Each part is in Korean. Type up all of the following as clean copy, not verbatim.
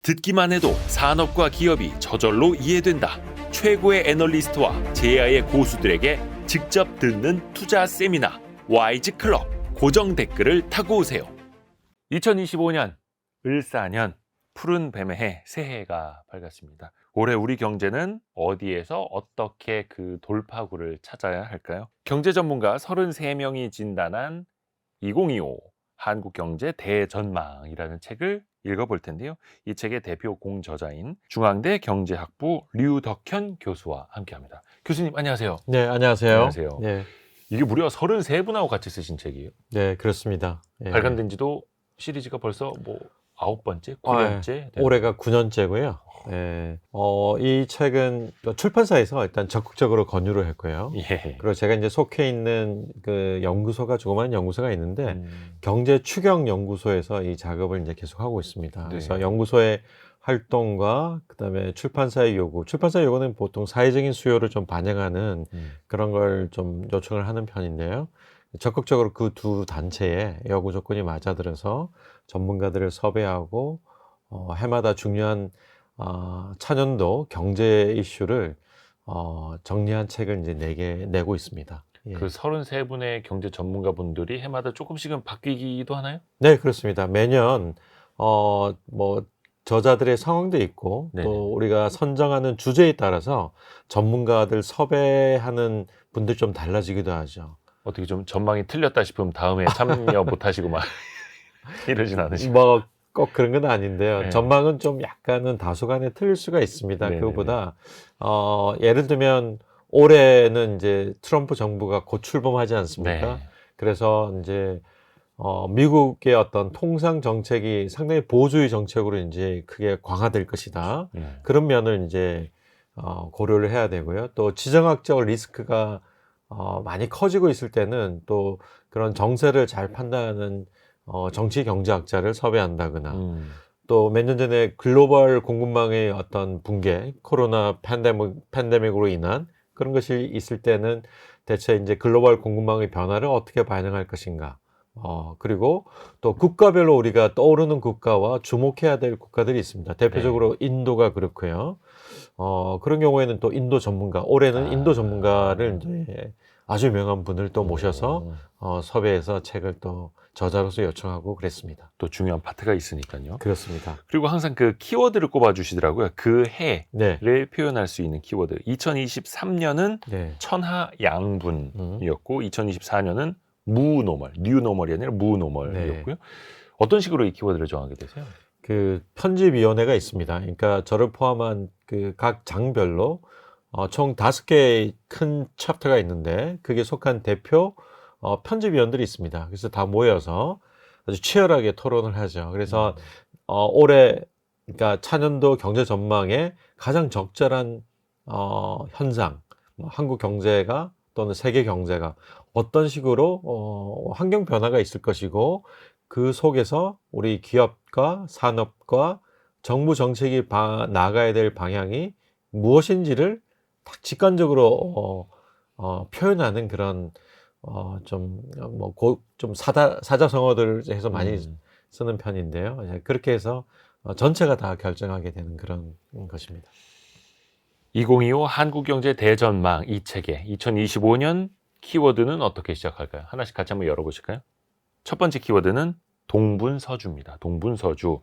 듣기만 해도 산업과 기업이 저절로 이해된다. 최고의 애널리스트와 제야의 고수들에게 직접 듣는 투자 세미나 와이즈 클럽 고정 댓글을 타고 오세요. 2025년 을사년 푸른 뱀의 해 새해가 밝았습니다. 올해 우리 경제는 어디에서 어떻게 그 돌파구를 찾아야 할까요? 경제 전문가 33명이 진단한 2025 한국경제 대전망이라는 책을 읽어볼 텐데요. 이 책의 대표 공저자인 중앙대 경제학부 류덕현 교수와 함께합니다. 교수님 안녕하세요. 네, 안녕하세요. 안녕하세요. 네, 이게 무려 33분하고 같이 쓰신 책이에요. 네, 그렇습니다. 예. 발간된 지도 시리즈가 벌써 9번째, 아, 9년째. 올해가 9년째고요. 예. 이 책은 출판사에서 일단 적극적으로 권유를 했고요. 예. 그리고 제가 이제 속해 있는 그 연구소가 조그마한 연구소가 있는데 경제 추경 연구소에서 이 작업을 이제 계속 하고 있습니다. 네. 그래서 연구소의 활동과 그다음에 출판사의 요구, 출판사의 요구는 보통 사회적인 수요를 좀 반영하는 그런 걸 좀 요청을 하는 편인데요. 적극적으로 그 두 단체의 요구 조건이 맞아들어서 전문가들을 섭외하고 해마다 중요한 차년도 경제 이슈를 정리한 책을 이제 내고 있습니다. 예. 그 33분의 경제 전문가분들이 해마다 조금씩은 바뀌기도 하나요? 네, 그렇습니다. 매년 뭐 저자들의 상황도 있고 네네. 또 우리가 선정하는 주제에 따라서 전문가들 섭외하는 분들 좀 달라지기도 하죠. 어떻게 좀 전망이 틀렸다 싶으면 다음에 참여 못하시고 막 이러진 않으시고. 뭐 꼭 그런 건 아닌데요. 네. 전망은 좀 약간은 다소간에 틀릴 수가 있습니다. 네네네. 그거보다 예를 들면 올해는 이제 트럼프 정부가 곧 출범하지 않습니까? 네. 그래서 이제 미국의 어떤 통상 정책이 상당히 보호주의 정책으로 이제 크게 강화될 것이다. 그런 면을 이제 고려를 해야 되고요. 또 지정학적 리스크가 많이 커지고 있을 때는 또 그런 정세를 잘 판단하는 정치 경제학자를 섭외한다거나 또 몇 년 전에 글로벌 공급망의 어떤 붕괴, 코로나 팬데믹으로 인한 그런 것이 있을 때는 대체 이제 글로벌 공급망의 변화를 어떻게 반영할 것인가. 그리고 또 국가별로 우리가 떠오르는 국가와 주목해야 될 국가들이 있습니다. 대표적으로 인도가 그렇고요. 그런 경우에는 또 인도 전문가, 올해는 인도 전문가를 이제 아주 유명한 분을 또 모셔서 섭외해서 책을 또 저자로서 요청하고 그랬습니다. 또 중요한 파트가 있으니까요. 그렇습니다. 그리고 항상 그 키워드를 꼽아주시더라고요. 그 해를 네. 표현할 수 있는 키워드. 2023년은 네. 천하양분이었고 2024년은 무노멀, 뉴노멀이 아니라 무노멀이었고요. 어떤 식으로 이 키워드를 정하게 되세요? 그 편집위원회가 있습니다. 그러니까 저를 포함한 그 각 장별로 총 5개의 큰 챕터가 있는데 그게 속한 대표 편집위원들이 있습니다. 그래서 다 모여서 아주 치열하게 토론을 하죠. 그래서 올해 그러니까 차년도 경제 전망에 가장 적절한 현상, 한국 경제가 또는 세계 경제가 어떤 식으로 환경 변화가 있을 것이고 그 속에서 우리 기업과 산업과 정부 정책이 나가야 될 방향이 무엇인지를 딱 직관적으로 표현하는 그런 좀 사자성어들 해서 많이 쓰는 편인데요. 그렇게 해서 전체가 다 결정하게 되는 그런 것입니다. 2025 한국경제 대전망 이 책의 2025년 키워드는 어떻게 시작할까요? 하나씩 같이 한번 열어보실까요? 첫 번째 키워드는 동분서주입니다. 동분서주.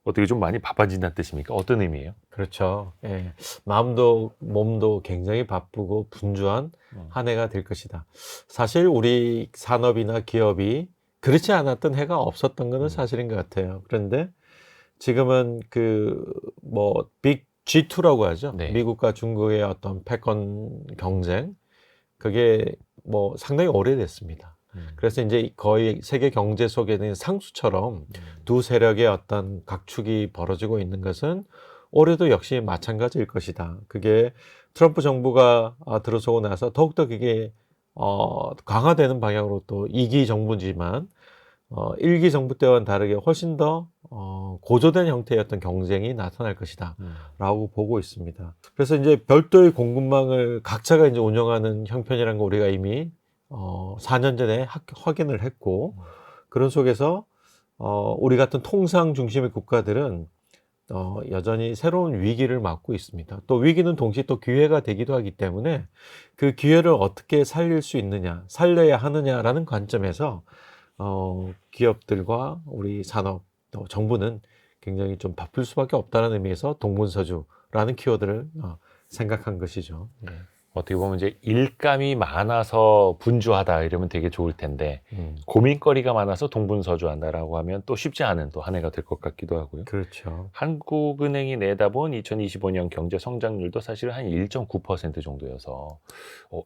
어떻게 좀 많이 바빠진다는 뜻입니까? 어떤 의미예요? 그렇죠. 예. 마음도 몸도 굉장히 바쁘고 분주한 한 해가 될 것이다. 사실 우리 산업이나 기업이 그렇지 않았던 해가 없었던 것은 사실인 것 같아요. 그런데 지금은 빅 G2라고 하죠. 네. 미국과 중국의 어떤 패권 경쟁, 그게 상당히 오래됐습니다. 그래서 이제 거의 세계 경제 속에는 상수처럼 두 세력의 어떤 각축이 벌어지고 있는 것은 올해도 역시 마찬가지일 것이다. 그게 트럼프 정부가 들어서고 나서 더욱더 그게 강화되는 방향으로 또 2기 정부지만 1기 정부 때와는 다르게 훨씬 더 고조된 형태의 어떤 경쟁이 나타날 것이다 라고 보고 있습니다. 그래서 이제 별도의 공급망을 각자가 이제 운영하는 형편이라는 거 우리가 이미 4년 전에 확인을 했고 그런 속에서 우리 같은 통상 중심의 국가들은 여전히 새로운 위기를 맞고 있습니다. 또 위기는 동시에 또 기회가 되기도 하기 때문에 그 기회를 어떻게 살릴 수 있느냐, 살려야 하느냐라는 관점에서 기업들과 우리 산업, 또 정부는 굉장히 좀 바쁠 수밖에 없다는 의미에서 동분서주라는 키워드를 생각한 것이죠. 네. 어떻게 보면 이제 일감이 많아서 분주하다 이러면 되게 좋을 텐데 고민거리가 많아서 동분서주한다라고 하면 또 쉽지 않은 또 한 해가 될 것 같기도 하고요. 그렇죠. 한국은행이 내다본 2025년 경제 성장률도 사실 한 1.9% 정도여서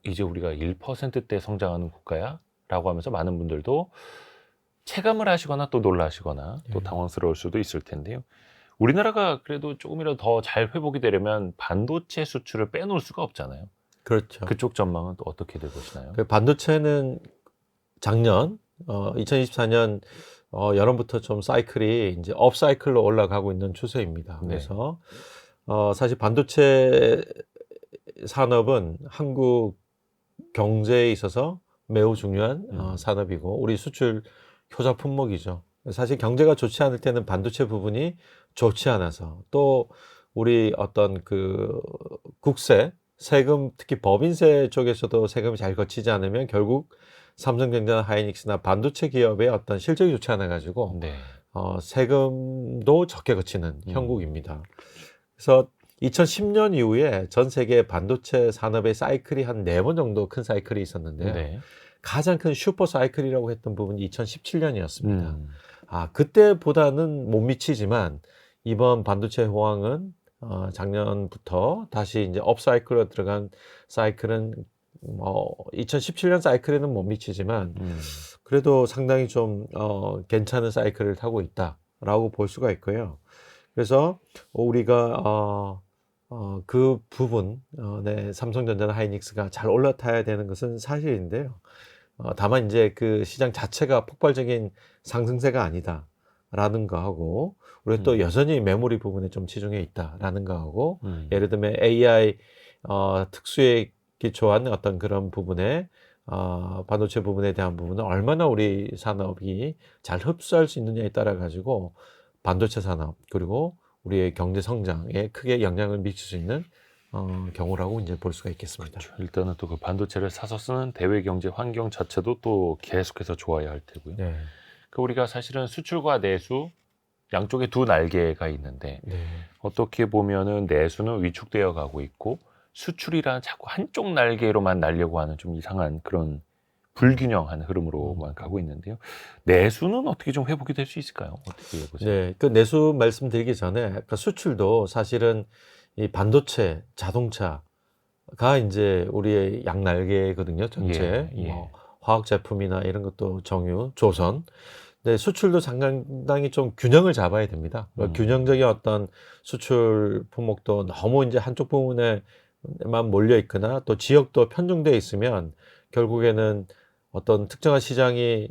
이제 우리가 1%대 성장하는 국가야? 라고 하면서 많은 분들도 체감을 하시거나 또 놀라시거나 또 당황스러울 수도 있을 텐데요. 우리나라가 그래도 조금이라도 더 잘 회복이 되려면 반도체 수출을 빼놓을 수가 없잖아요. 그렇죠. 그쪽 전망은 또 어떻게 되보시나요? 그 반도체는 작년 2024년 여름부터 좀 사이클이 이제 업 사이클로 올라가고 있는 추세입니다. 네. 그래서 사실 반도체 산업은 한국 경제에 있어서 매우 중요한 산업이고 우리 수출 효자 품목이죠. 사실 경제가 좋지 않을 때는 반도체 부분이 좋지 않아서 또 우리 어떤 그 국세 세금 특히 법인세 쪽에서도 세금이 잘 거치지 않으면 결국 삼성전자, 하이닉스나 반도체 기업의 어떤 실적이 좋지 않아 가지고 네. 세금도 적게 거치는 형국입니다. 그래서 2010년 이후에 전 세계 반도체 산업의 사이클이 한 4번 정도 큰 사이클이 있었는데요. 네. 가장 큰 슈퍼 사이클이라고 했던 부분이 2017년이었습니다. 그때보다는 못 미치지만 이번 반도체 호황은 작년부터 다시 이제 업 사이클로 들어간 사이클은 2017년 사이클에는 못 미치지만 그래도 상당히 좀 괜찮은 사이클을 타고 있다라고 볼 수가 있고요. 그래서 우리가 그 부분, 네, 삼성전자나 하이닉스가 잘 올라타야 되는 것은 사실인데요. 다만 이제 그 시장 자체가 폭발적인 상승세가 아니다라는 거하고, 우리가 또 여전히 메모리 부분에 좀 치중해 있다라는 거하고, 예를 들면 AI 특수에 기초한 어떤 그런 부분에 반도체 부분에 대한 부분은 얼마나 우리 산업이 잘 흡수할 수 있느냐에 따라 가지고 반도체 산업 그리고 우리의 경제 성장에 크게 영향을 미칠 수 있는 경우라고 이제 볼 수가 있겠습니다. 그렇죠. 일단은 또 그 반도체를 사서 쓰는 대외 경제 환경 자체도 또 계속해서 좋아야 할 테고요. 네. 그 우리가 사실은 수출과 내수 양쪽에 두 날개가 있는데 네. 어떻게 보면은 내수는 위축되어 가고 있고 수출이란 자꾸 한쪽 날개로만 날려고 하는 좀 이상한 그런 불균형한 흐름으로만 가고 있는데요. 내수는 어떻게 좀 회복이 될 수 있을까요? 어떻게 보세요? 네, 그 내수 말씀드리기 전에 그 수출도 사실은 이 반도체, 자동차가 이제 우리의 양날개거든요. 전체 예, 예. 뭐 화학 제품이나 이런 것도 정유, 조선. 네, 수출도 상당히 좀 균형을 잡아야 됩니다. 균형적인 어떤 수출 품목도 너무 이제 한쪽 부분에만 몰려 있거나 또 지역도 편중되어 있으면 결국에는 어떤 특정한 시장이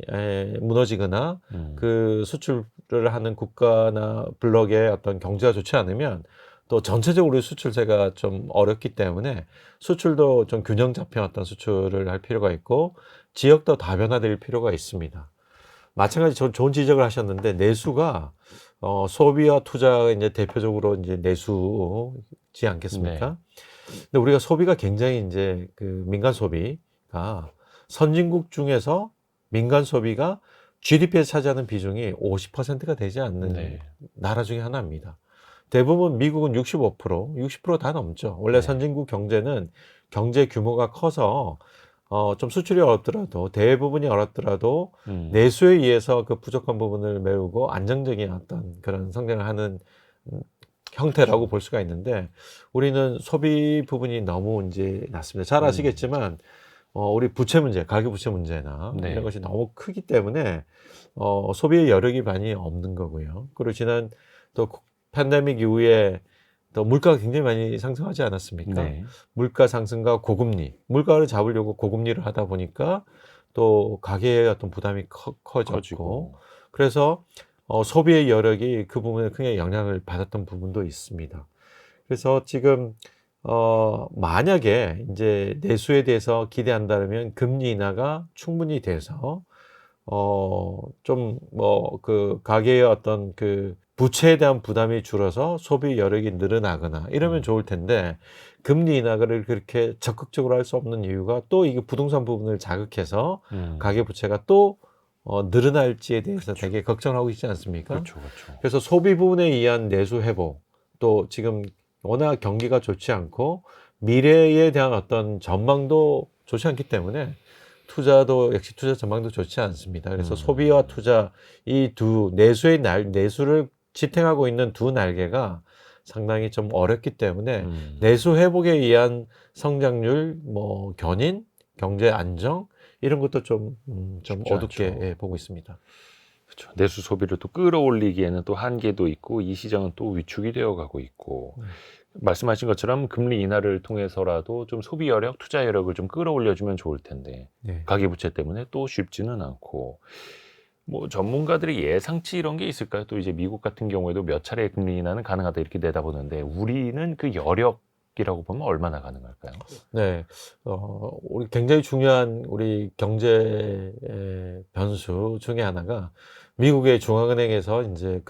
무너지거나 그 수출을 하는 국가나 블록의 어떤 경제가 좋지 않으면 또 전체적으로 수출세가 좀 어렵기 때문에 수출도 좀 균형 잡힌 어떤 수출을 할 필요가 있고 지역도 다변화될 필요가 있습니다. 마찬가지 좋은 지적을 하셨는데 내수가 소비와 투자가 이제 대표적으로 이제 내수지 않겠습니까? 네. 근데 우리가 소비가 굉장히 이제 그 민간 소비가 선진국 중에서 민간 소비가 GDP에서 차지하는 비중이 50%가 되지 않는 나라 중에 하나입니다. 대부분 미국은 65%, 60% 다 넘죠. 원래 선진국 경제는 경제 규모가 커서 좀 수출이 어렵더라도 대부분이 어렵더라도 내수에 의해서 그 부족한 부분을 메우고 안정적인 어떤 그런 성장을 하는 형태라고 볼 수가 있는데 우리는 소비 부분이 너무 이제 낮습니다. 잘 아시겠지만 우리 부채 문제, 가계 부채 문제나 이런 것이 너무 크기 때문에 소비의 여력이 많이 없는 거고요. 그리고 지난 또 팬데믹 이후에 또 물가가 굉장히 많이 상승하지 않았습니까? 네. 물가 상승과 고금리, 물가를 잡으려고 고금리를 하다 보니까 또 가계의 어떤 부담이 커졌고 그래서 소비의 여력이 그 부분에 크게 영향을 받았던 부분도 있습니다. 그래서 지금 만약에 이제 내수에 대해서 기대한다면 금리 인하가 충분히 돼서 좀 뭐 그 가계의 어떤 그 부채에 대한 부담이 줄어서 소비 여력이 늘어나거나 이러면 좋을 텐데 금리 인하를 그렇게 적극적으로 할 수 없는 이유가 또 이게 부동산 부분을 자극해서 가계 부채가 또 늘어날지에 대해서 그렇죠. 되게 걱정하고 있지 않습니까? 그렇죠, 그렇죠. 그래서 소비 부분에 의한 내수 회복, 또 지금 워낙 경기가 좋지 않고 미래에 대한 어떤 전망도 좋지 않기 때문에 투자도 역시 투자 전망도 좋지 않습니다. 그래서 소비와 투자 이 두 내수를 지탱하고 있는 두 날개가 상당히 좀 어렵기 때문에 내수 회복에 의한 성장률, 뭐 견인, 경제 안정 이런 것도 좀 쉽지 어둡게 않죠. 예, 보고 있습니다. 그렇죠. 내수 소비를 또 끌어올리기에는 또 한계도 있고 이 시장은 또 위축이 되어 가고 있고 말씀하신 것처럼 금리 인하를 통해서라도 좀 소비 여력, 투자 여력을 좀 끌어올려주면 좋을 텐데 네. 가계부채 때문에 또 쉽지는 않고 뭐 전문가들이 예상치 이런 게 있을까요? 또 이제 미국 같은 경우에도 몇 차례 금리 인하는 가능하다 이렇게 내다보는데 우리는 그 여력이라고 보면 얼마나 가능할까요? 네, 우리 굉장히 중요한 우리 경제 변수 중에 하나가 미국의 중앙은행에서 이제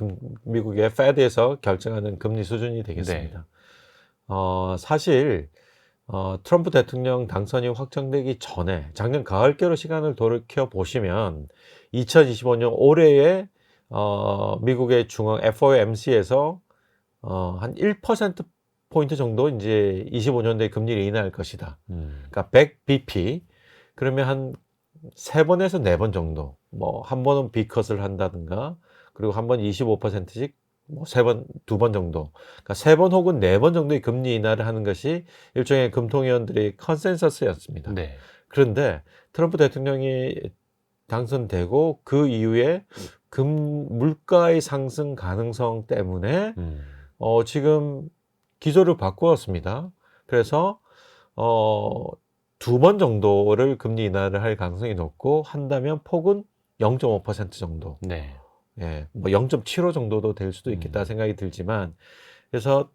미국의 Fed에서 결정하는 금리 수준이 되겠습니다. 사실 트럼프 대통령 당선이 확정되기 전에 작년 가을께로 시간을 돌이켜 보시면 2025년 올해에 미국의 중앙 FOMC에서 한 1% 포인트 정도 이제 25년도에 금리를 인하할 것이다. 그러니까 100bp 그러면 한 3번에서 4번 정도. 뭐 한 번은 B컷을 한다든가 그리고 한 번 25%씩 뭐 3번, 2번 정도. 그러니까 3번 혹은 4번 정도의 금리 인하를 하는 것이 일종의 금통위원들의 컨센서스였습니다. 네. 그런데 트럼프 대통령이 당선되고 그 이후에 물가의 상승 가능성 때문에 지금 기조를 바꾸었습니다. 그래서 2번 정도를 금리 인하를 할 가능성이 높고 한다면 폭은 0.5% 정도. 네. 예, 뭐 0.75 정도도 될 수도 있겠다 생각이 들지만 그래서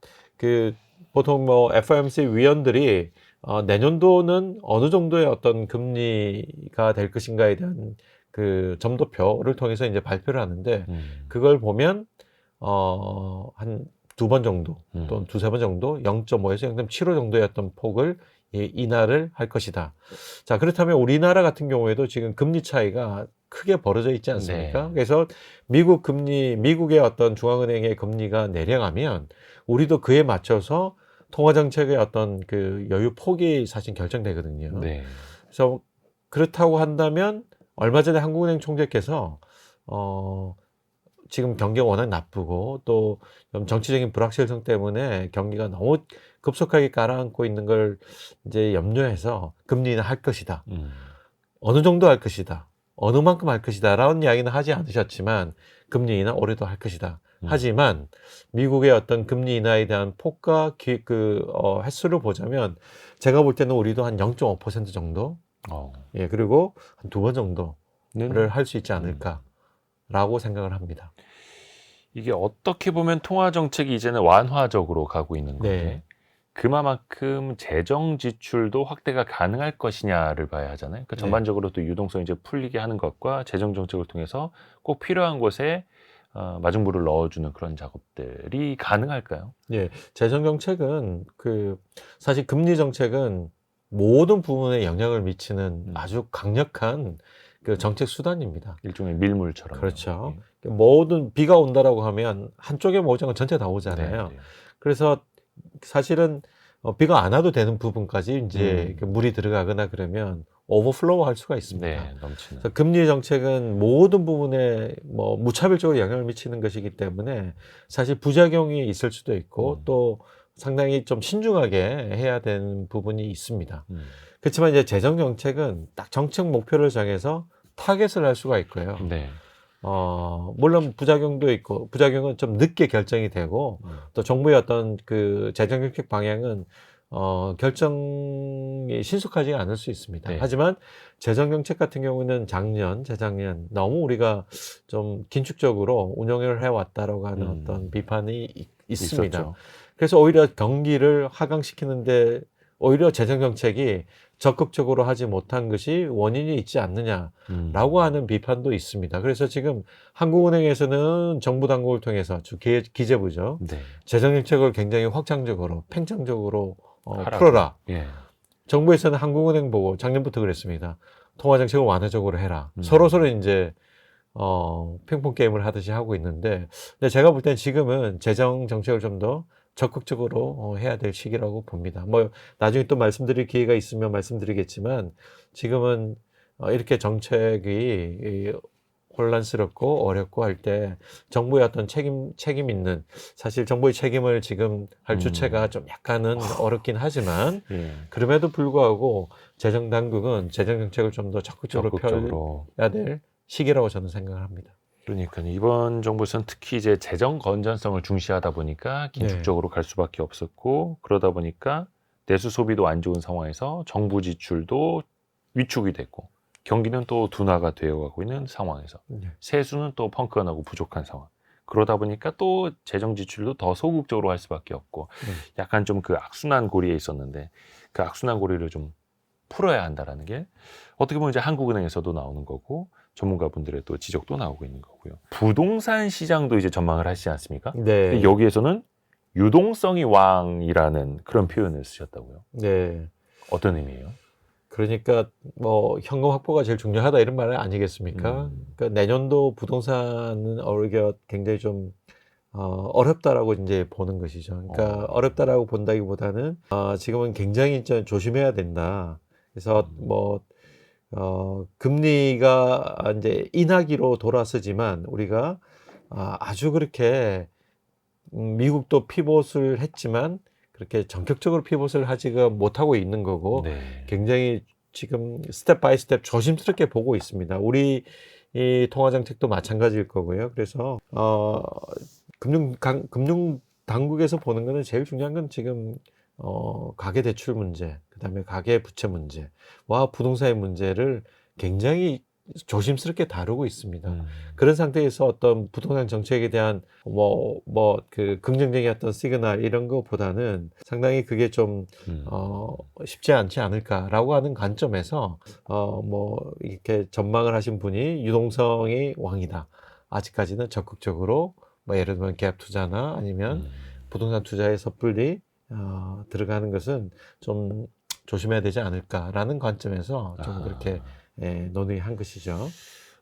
보통 뭐 FOMC 위원들이 내년도는 어느 정도의 어떤 금리가 될 것인가에 대한 그 점도표를 통해서 이제 발표를 하는데 그걸 보면 한 2번 정도 또는 2-3번 정도 0.5에서 0.75 정도의 어떤 폭을 인하를 할 것이다. 자, 그렇다면 우리나라 같은 경우에도 지금 금리 차이가 크게 벌어져 있지 않습니까? 네. 그래서 미국의 어떤 중앙은행의 금리가 내려가면 우리도 그에 맞춰서 통화정책의 어떤 그 여유 폭이 사실 결정되거든요. 네. 그래서 그렇다고 한다면 얼마 전에 한국은행 총재께서 지금 경기가 워낙 나쁘고 또 정치적인 불확실성 때문에 경기가 너무 급속하게 가라앉고 있는 걸 이제 염려해서 금리 인하 할 것이다. 어느 정도 할 것이다. 어느 만큼 할 것이다. 라는 이야기는 하지 않으셨지만 금리 인하 올해도 할 것이다. 하지만 미국의 어떤 금리 인하에 대한 폭과 횟수를 보자면 제가 볼 때는 우리도 한 0.5% 정도 예, 그리고 한 2번 정도를 할 수 있지 않을까라고 생각을 합니다. 이게 어떻게 보면 통화 정책이 이제는 완화적으로 가고 있는 건데 네. 그만큼 재정 지출도 확대가 가능할 것이냐를 봐야 하잖아요. 그러니까 전반적으로 또 유동성 이제 풀리게 하는 것과 재정 정책을 통해서 꼭 필요한 곳에 마중물을 넣어주는 그런 작업들이 가능할까요? 예, 재정 정책은 사실 금리 정책은 모든 부분에 영향을 미치는 아주 강력한 그 정책 수단입니다. 일종의 밀물처럼. 그렇죠. 모든 비가 온다라고 하면 한쪽에 오지 않고 전체 다 오잖아요. 네. 그래서 사실은 비가 안 와도 되는 부분까지 이제 물이 들어가거나 그러면 오버플로우 할 수가 있습니다. 네, 넘치는. 그래서 금리 정책은 모든 부분에 뭐 무차별적으로 영향을 미치는 것이기 때문에 사실 부작용이 있을 수도 있고 또 상당히 좀 신중하게 해야 되는 부분이 있습니다. 그렇지만 이제 재정 정책은 딱 정책 목표를 정해서 타겟을 할 수가 있고요. 네. 물론 부작용도 있고 부작용은 좀 늦게 결정이 되고 또 정부의 어떤 그 재정 정책 방향은 결정이 신속하지 않을 수 있습니다. 네. 하지만 재정 정책 같은 경우는 작년, 재작년 너무 우리가 좀 긴축적으로 운영을 해왔다라고 하는 어떤 비판이 있습니다. 있었죠. 그래서 오히려 경기를 하강시키는데 오히려 재정 정책이 적극적으로 하지 못한 것이 원인이 있지 않느냐라고 하는 비판도 있습니다. 그래서 지금 한국은행에서는 정부 당국을 통해서 기재부죠. 네. 재정 정책을 굉장히 확장적으로 팽창적으로 하라고. 풀어라. 예. 정부에서는 한국은행 보고 작년부터 그랬습니다. 통화 정책을 완화적으로 해라. 서로 이제 핑퐁 게임을 하듯이 하고 있는데, 근데 제가 볼 땐 지금은 재정 정책을 좀 더 적극적으로 해야 될 시기라고 봅니다. 뭐 나중에 또 말씀드릴 기회가 있으면 말씀드리겠지만, 지금은 이렇게 정책이 혼란스럽고 어렵고 할 때 정부의 어떤 책임 있는, 사실 정부의 책임을 지금 할 주체가 좀 약간은 어렵긴 하지만 예. 그럼에도 불구하고 재정 당국은 재정 정책을 좀 더 적극적으로 펴야 될 시기라고 저는 생각을 합니다. 그러니까 이번 정부에서는 특히 이제 재정 건전성을 중시하다 보니까 긴축적으로 갈 수밖에 없었고, 그러다 보니까 내수 소비도 안 좋은 상황에서 정부 지출도 위축이 됐고, 경기는 또 둔화가 되어가고 있는 상황에서 세수는 또 펑크가 나고 부족한 상황. 그러다 보니까 또 재정 지출도 더 소극적으로 할 수밖에 없고, 약간 좀 그 악순환 고리에 있었는데, 그 악순환 고리를 좀 풀어야 한다라는 게 어떻게 보면 이제 한국은행에서도 나오는 거고, 전문가분들의 또 지적도 나오고 있는 거고요. 부동산 시장도 이제 전망을 하시지 않습니까? 네. 여기에서는 유동성이 왕이라는 그런 표현을 쓰셨다고요. 네. 어떤 의미예요? 그러니까 뭐 현금 확보가 제일 중요하다 이런 말은 아니겠습니까? 그러니까 내년도 부동산은 굉장히 좀 어렵다라고 이제 보는 것이죠. 그러니까 어렵다라고 본다기보다는 지금은 굉장히 좀 조심해야 된다. 그래서 뭐 금리가 이제 인하기로 돌아서지만 우리가 아주 그렇게 미국도 피봇을 했지만 그렇게 전격적으로 피봇을 하지가 못하고 있는 거고, 네. 굉장히 지금 스텝 바이 스텝 조심스럽게 보고 있습니다. 우리 이 통화 정책도 마찬가지일 거고요. 그래서 금융 당국에서 보는 거는 제일 중요한 건 지금 가계 대출 문제, 그다음에 가계 부채 문제와 부동산의 문제를 굉장히 조심스럽게 다루고 있습니다. 그런 상태에서 어떤 부동산 정책에 대한 그 긍정적인 어떤 시그널 이런 것보다는 상당히 그게 좀 쉽지 않지 않을까라고 하는 관점에서 이렇게 전망을 하신 분이 유동성이 왕이다. 아직까지는 적극적으로 예를 들면 갭 투자나 아니면 부동산 투자에 섣불리 들어가는 것은 좀 조심해야 되지 않을까라는 관점에서 좀 그렇게 논의한 것이죠.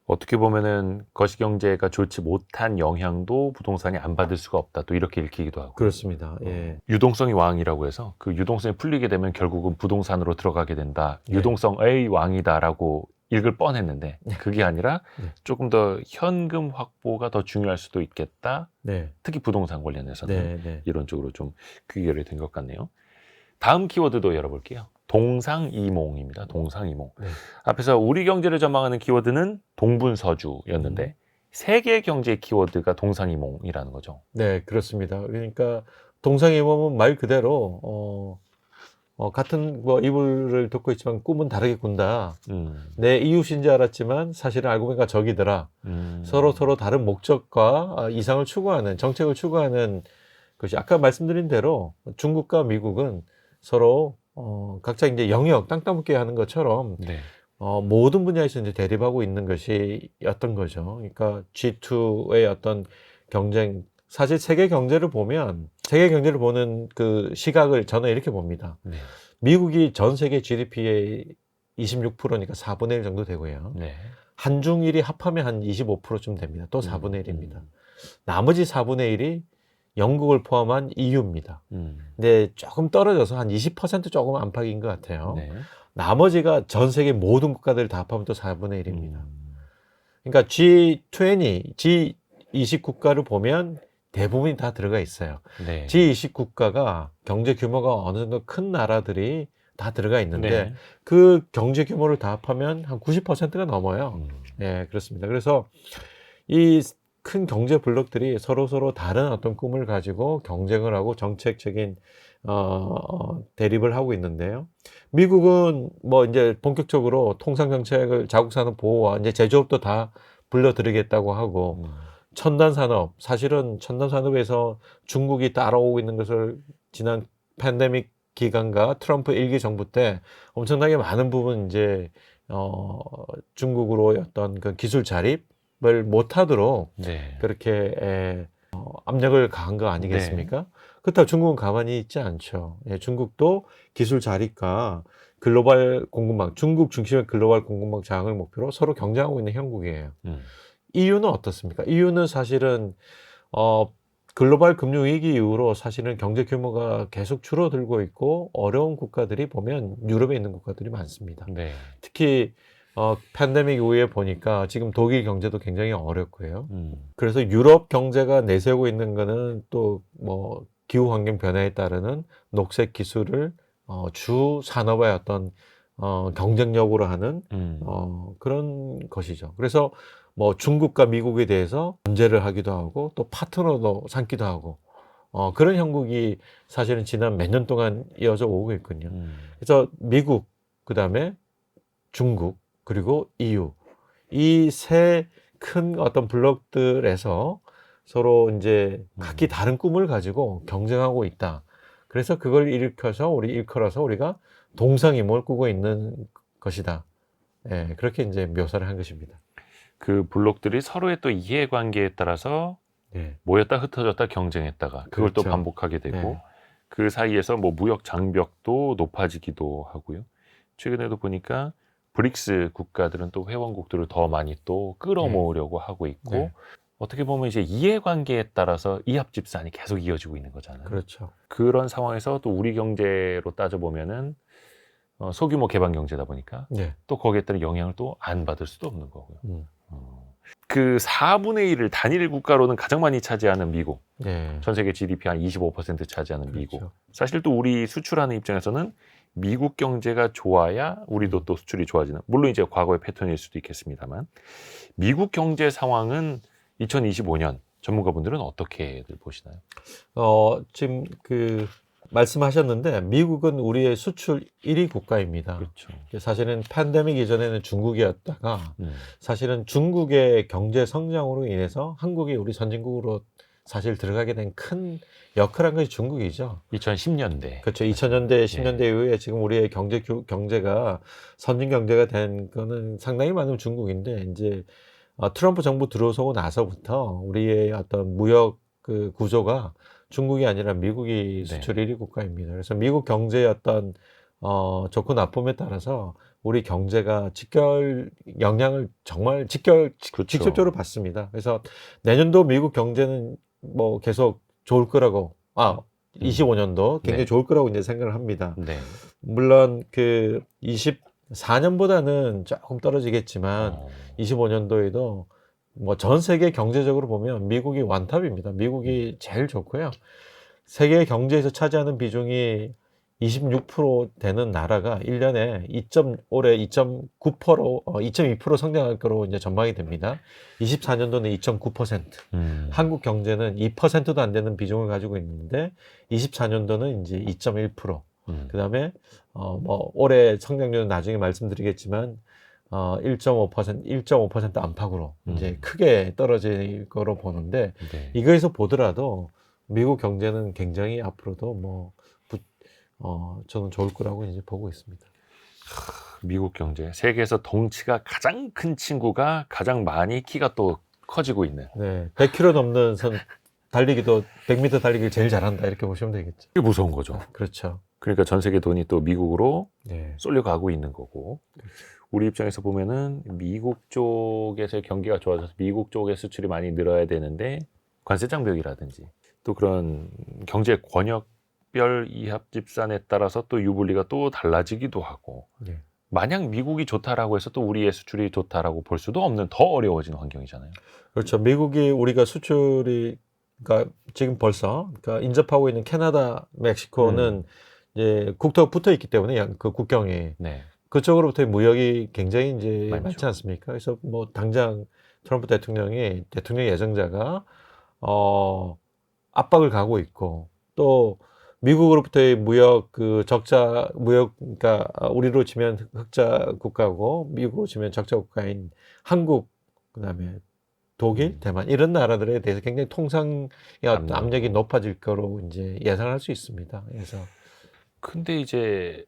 어떻게 보면은 거시경제가 좋지 못한 영향도 부동산이 안 받을 수가 없다. 또 이렇게 읽히기도 하고. 그렇습니다. 예. 유동성이 왕이라고 해서 그 유동성이 풀리게 되면 결국은 부동산으로 들어가게 된다. 네. 유동성의 왕이다라고 읽을 뻔했는데 그게 아니라 조금 더 현금 확보가 더 중요할 수도 있겠다. 네. 특히 부동산 관련해서는 네. 이런 쪽으로 좀 귀결이 된 것 같네요. 다음 키워드도 열어볼게요. 동상이몽입니다. 동상이몽. 네. 앞에서 우리 경제를 전망하는 키워드는 동분서주였는데 세계 경제 키워드가 동상이몽이라는 거죠. 네, 그렇습니다. 그러니까 동상이몽은 말 그대로 같은 이불을 덮고 있지만 꿈은 다르게 꾼다. 내 이웃인 줄 알았지만 사실은 알고 보니까 적이더라. 서로 다른 목적과 이상을 추구하는, 정책을 추구하는 것이, 아까 말씀드린 대로 중국과 미국은 서로 각자 이제 영역 땅 따먹게 하는 것처럼 네. 모든 분야에서 이제 대립하고 있는 것이었던 거죠. 그러니까 G2의 어떤 경쟁, 사실 세계 경제를 보면, 세계 경제를 보는 그 시각을 저는 이렇게 봅니다. 네. 미국이 전 세계 GDP의 26%니까 4분의 1 정도 되고요. 네. 한중일이 합하면 한 25%쯤 됩니다. 또 4분의 1입니다. 나머지 4분의 1이 영국을 포함한 EU입니다. 근데 조금 떨어져서 한 20% 조금 안팎인 것 같아요. 네. 나머지가 전 세계 모든 국가들 다 합하면 또 4분의 1입니다. 그러니까 G20, G20 국가를 보면 대부분이 다 들어가 있어요. 네. G20 국가가 경제 규모가 어느 정도 큰 나라들이 다 들어가 있는데 네. 그 경제 규모를 다 합하면 한 90%가 넘어요. 네, 그렇습니다. 그래서 이 큰 경제 블록들이 서로 다른 어떤 꿈을 가지고 경쟁을 하고 정책적인 대립을 하고 있는데요. 미국은 이제 본격적으로 통상 정책을 자국 산업 보호와 이제 제조업도 다 불러들이겠다고 하고 첨단 산업, 사실은 첨단 산업에서 중국이 따라오고 있는 것을 지난 팬데믹 기간과 트럼프 1기 정부 때 엄청나게 많은 부분 이제 중국으로의 어떤 그 기술 자립을 못하도록 네. 그렇게 압력을 가한 거 아니겠습니까? 그렇다고 중국은 가만히 있지 않죠. 예, 중국도 기술 자립과 글로벌 공급망, 중국 중심의 글로벌 공급망 장악을 목표로 서로 경쟁하고 있는 형국이에요. EU는 어떻습니까? EU는 사실은 글로벌 금융 위기 이후로 사실은 경제 규모가 계속 줄어들고 있고 어려운 국가들이 보면 유럽에 있는 국가들이 많습니다. 네. 특히 팬데믹 이후에 보니까 지금 독일 경제도 굉장히 어렵고요. 그래서 유럽 경제가 내세우고 있는 거는 또 뭐 기후 환경 변화에 따르는 녹색 기술을 주 산업의 어떤 경쟁력으로 하는 그런 것이죠. 그래서 뭐 중국과 미국에 대해서 견제를 하기도 하고 또 파트너도 삼기도 하고 그런 형국이 사실은 지난 몇 년 동안 이어져 오고 있거든요. 그래서 미국, 그다음에 중국, 그리고 EU 이 세 큰 어떤 블록들에서 서로 이제 각기 다른 꿈을 가지고 경쟁하고 있다. 그래서 그걸 일컬어서 우리가 동상이몽을 꾸고 있는 것이다. 예, 그렇게 이제 묘사를 한 것입니다. 그 블록들이 서로의 또 이해관계에 따라서 네. 모였다 흩어졌다 경쟁했다가 그걸 또 그렇죠. 반복하게 되고 네. 그 사이에서 뭐 무역 장벽도 높아지기도 하고요. 최근에도 보니까 브릭스 국가들은 또 회원국들을 더 많이 또 끌어모으려고 하고 있고 네. 어떻게 보면 이제 이해관계에 따라서 이합집산이 계속 이어지고 있는 거잖아요. 그렇죠. 그런 상황에서 또 우리 경제로 따져보면은 소규모 개방 경제다 보니까 네. 또 거기에 따른 영향을 또 안 받을 수도 없는 거고요. 그 4분의 1을 단일 국가로는 가장 많이 차지하는 미국, 네. 전 세계 GDP 한 25% 차지하는 미국. 그렇죠. 사실 또 우리 수출하는 입장에서는 미국 경제가 좋아야 우리도 또 수출이 좋아지는, 물론 이제 과거의 패턴일 수도 있겠습니다만 미국 경제 상황은 2025년 전문가분들은 어떻게들 보시나요? 지금 그 말씀하셨는데 미국은 우리의 수출 1위 국가입니다. 그렇죠. 사실은 팬데믹 이전에는 중국이었다가 사실은 중국의 경제 성장으로 인해서 한국이 우리 선진국으로 사실 들어가게 된 큰 역할을 한 것이 중국이죠. 2010년대. 그렇죠. 2000년대, 10년대 이후에 지금 우리의 경제가 선진 경제가 된 거는 상당히 많은 중국인데 이제 트럼프 정부 들어서고 나서부터 우리의 어떤 무역 그 구조가 중국이 아니라 미국이 수출 1위 국가입니다. 그래서 미국 경제의 어떤 좋고 나쁨에 따라서 우리 경제가 영향을 정말 그렇죠. 직접적으로 받습니다. 그래서 내년도 미국 경제는 뭐 계속 좋을 거라고 25년도 굉장히 네. 좋을 거라고 이제 생각을 합니다. 네. 물론 그 24년보다는 조금 떨어지겠지만 25년도에도 뭐 전 세계 경제적으로 보면 미국이 완탑입니다. 미국이 제일 좋고요. 세계 경제에서 차지하는 비중이 26% 되는 나라가 1년에 올해 2.2% 성장할 거로 이제 전망이 됩니다. 24년도는 2.9%. 한국 경제는 2%도 안 되는 비중을 가지고 있는데 24년도는 이제 2.1%. 그다음에 뭐 올해 성장률은 나중에 말씀드리겠지만 1.5% 안팎으로 이제 크게 떨어질 거로 보는데 이거에서 보더라도 미국 경제는 굉장히 앞으로도 뭐 저는 좋을 거라고 이제 보고 있습니다. 미국 경제, 세계에서 덩치가 가장 큰 친구가 가장 많이 키가 또 커지고 있는. 네, 100km 넘는 달리기도 100m 달리기를 제일 잘한다 이렇게 보시면 되겠죠. 이게 무서운 거죠. 그렇죠. 그러니까 전 세계 돈이 또 미국으로 네. 쏠려가고 있는 거고. 그렇죠. 우리 입장에서 보면은 미국 쪽에서의 경기가 좋아져서 미국 쪽의 수출이 많이 늘어야 되는데 관세 장벽이라든지 또 그런 경제 권역별 이합집산에 따라서 또 유불리가 또 달라지기도 하고 네. 마냥 미국이 좋다라고 해서 또 우리의 수출이 좋다라고 볼 수도 없는 더 어려워지는 환경이잖아요. 그렇죠. 미국이 우리가 수출이 그러니까 지금 벌써 그러니까 인접하고 있는 캐나다, 멕시코는 이제 국토가 붙어 있기 때문에 그 국경에 네. 그쪽으로부터의 무역이 굉장히 이제 많죠. 많지 않습니까? 그래서 뭐 당장 트럼프 대통령 예정자가 압박을 가고 있고 또 미국으로부터의 무역 그러니까 우리로 치면 흑자 국가고 미국으로 치면 적자 국가인 한국 그다음에 독일, 대만 이런 나라들에 대해서 굉장히 통상의 어떤 압력이 높아질 거로 이제 예상할 수 있습니다. 그래서 근데 이제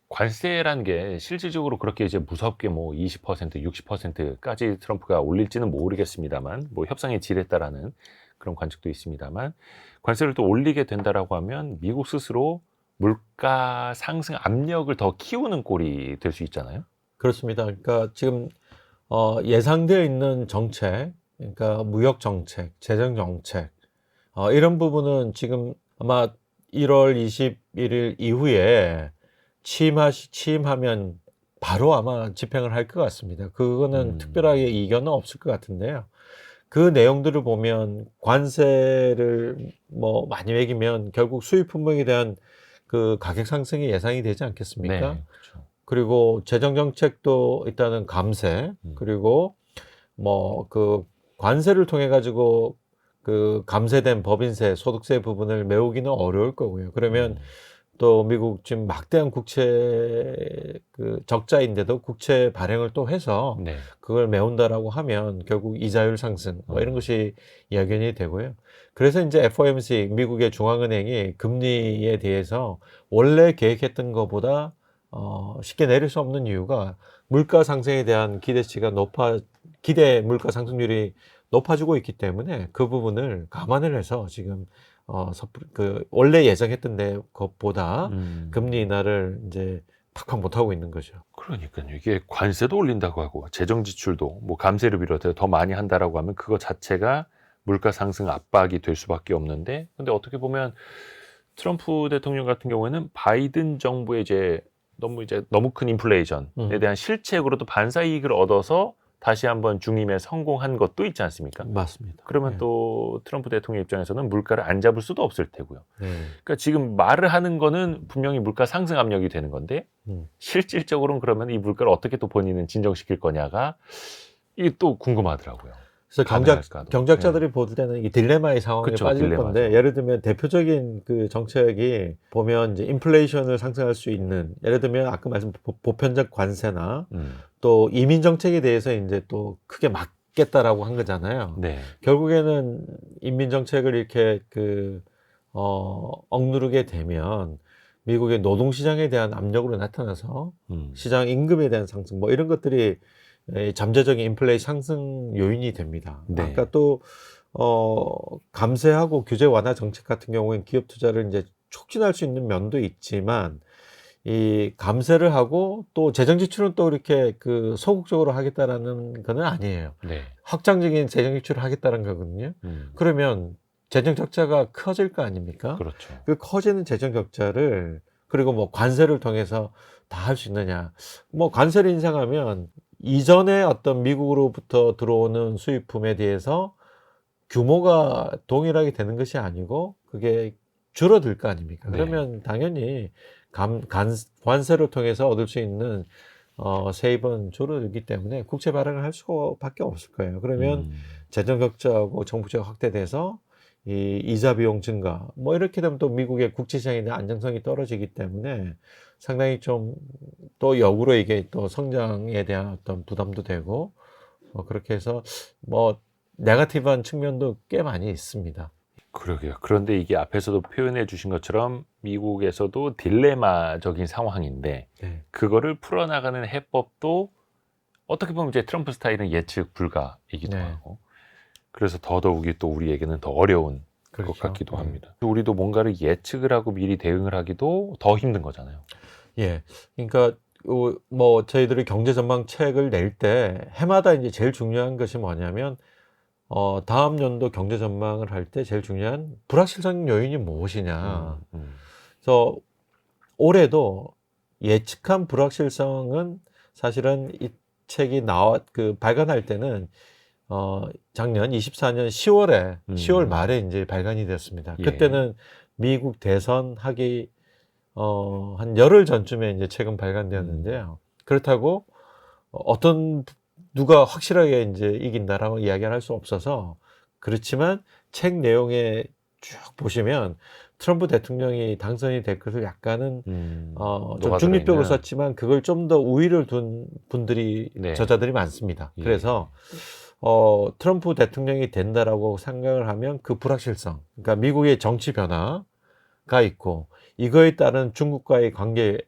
관세란 게 실질적으로 그렇게 이제 무섭게 뭐 20%, 60%까지 트럼프가 올릴지는 모르겠습니다만, 뭐 협상의 질에 따라는 그런 관측도 있습니다만, 관세를 또 올리게 된다라고 하면 미국 스스로 물가 상승 압력을 더 키우는 꼴이 될 수 있잖아요. 그렇습니다. 그러니까 지금 예상되어 있는 정책, 그러니까 무역 정책, 재정 정책, 이런 부분은 지금 아마 1월 21일 이후에 취임하면 바로 아마 집행을 할 것 같습니다. 그거는 특별하게 이견은 없을 것 같은데요. 그 내용들을 보면 관세를 뭐 많이 매기면 결국 수입 품목에 대한 그 가격 상승이 예상이 되지 않겠습니까? 네, 그렇죠. 그리고 재정 정책도 일단은 감세, 그리고 뭐 그 관세를 통해 가지고 그 감세된 법인세, 소득세 부분을 메우기는 어려울 거고요. 그러면 또 미국 지금 막대한 국채 그 적자인데도 국채 발행을 또 해서 네. 그걸 메운다라고 하면 결국 이자율 상승 뭐 이런 것이 야견이 되고요. 그래서 이제 FOMC 미국의 중앙은행이 금리에 대해서 원래 계획했던 것보다 쉽게 내릴 수 없는 이유가 물가 상승에 대한 기대치가 기대 물가 상승률이 높아지고 있기 때문에 그 부분을 감안을 해서 지금 원래 예상했던 것보다 금리 인하를 이제 팍팍 못 하고 있는 거죠. 그러니까요. 이게 관세도 올린다고 하고 재정 지출도 뭐 감세를 비롯해 더 많이 한다라고 하면 그거 자체가 물가 상승 압박이 될 수밖에 없는데, 근데 어떻게 보면 트럼프 대통령 같은 경우에는 바이든 정부의 이제 너무 큰 인플레이션에 대한 실책으로도 반사 이익을 얻어서 다시 한번 중임에 성공한 것도 있지 않습니까? 맞습니다. 그러면 네. 또 트럼프 대통령 입장에서는 물가를 안 잡을 수도 없을 테고요. 네. 그러니까 지금 말을 하는 거는 분명히 물가 상승 압력이 되는 건데 실질적으로는 그러면 이 물가를 어떻게 또 본인은 진정시킬 거냐가 이게 또 궁금하더라고요. 그래서 가능할까도. 경제학자들이 볼 때는 이게 딜레마의 상황에 그쵸, 빠질 딜레마죠. 건데, 예를 들면 대표적인 그 정책이 보면 이제 인플레이션을 상승할 수 있는, 예를 들면 아까 말씀 보편적 관세나 또 이민 정책에 대해서 이제 또 크게 막겠다라고 한 거잖아요. 네. 결국에는 인민 정책을 이렇게 억누르게 되면 미국의 노동 시장에 대한 압력으로 나타나서 시장 임금에 대한 상승 뭐 이런 것들이 잠재적인 인플레이션 상승 요인이 됩니다. 네. 아까 또 감세하고 규제 완화 정책 같은 경우에는 기업 투자를 이제 촉진할 수 있는 면도 있지만, 이 감세를 하고 또 재정 지출은 또 이렇게 그 소극적으로 하겠다라는 건 아니에요. 네. 확장적인 재정 지출을 하겠다는 거거든요. 그러면 재정 적자가 커질 거 아닙니까? 그렇죠. 그 커지는 재정 적자를, 그리고 뭐 관세를 통해서 다 할 수 있느냐? 뭐 관세를 인상하면 이전에 어떤 미국으로부터 들어오는 수입품에 대해서 규모가 동일하게 되는 것이 아니고 그게 줄어들 거 아닙니까? 네. 그러면 당연히 관세를 통해서 얻을 수 있는 세입은 줄어들기 때문에 국채 발행을 할 수밖에 없을 거예요. 그러면 재정 적자하고 정부채가 확대돼서 이 이자 비용 증가 뭐 이렇게 되면 또 미국의 국채 시장에 대한 안정성이 떨어지기 때문에 상당히 좀 또 역으로 이게 또 성장에 대한 어떤 부담도 되고 그렇게 해서 뭐 네거티브한 측면도 꽤 많이 있습니다. 그러게요. 그런데 이게 앞에서도 표현해 주신 것처럼 미국에서도 딜레마적인 상황인데 네. 그거를 풀어나가는 해법도 어떻게 보면 이제 트럼프 스타일은 예측 불가이기도 네. 하고, 그래서 더더욱이 또 우리에게는 더 어려운 그렇죠. 것 같기도 네. 합니다. 우리도 뭔가를 예측을 하고 미리 대응을 하기도 더 힘든 거잖아요. 예. 그러니까 뭐 저희들이 경제 전망 책을 낼 때 해마다 이제 제일 중요한 것이 뭐냐면 다음 연도 경제 전망을 할 때 제일 중요한 불확실성 요인이 무엇이냐. 그래서 올해도 예측한 불확실성은 사실은 이 책이 발간할 때는 작년 24년 10월 말에 이제 발간이 됐습니다. 예. 그때는 미국 대선 하기 한 열흘 전쯤에 이제 책은 발간되었는데요. 그렇다고 누가 확실하게 이제 이긴다라고 이야기를 할 수 없어서, 그렇지만 책 내용에 쭉 보시면 트럼프 대통령이 당선이 될 것을 약간은 좀 중립적으로 썼지만 그걸 좀 더 우위를 둔 분들이 네. 저자들이 많습니다. 예. 그래서 트럼프 대통령이 된다라고 생각을 하면 그 불확실성, 그러니까 미국의 정치 변화, 변화가 있고 이거에 따른 중국과의 관계의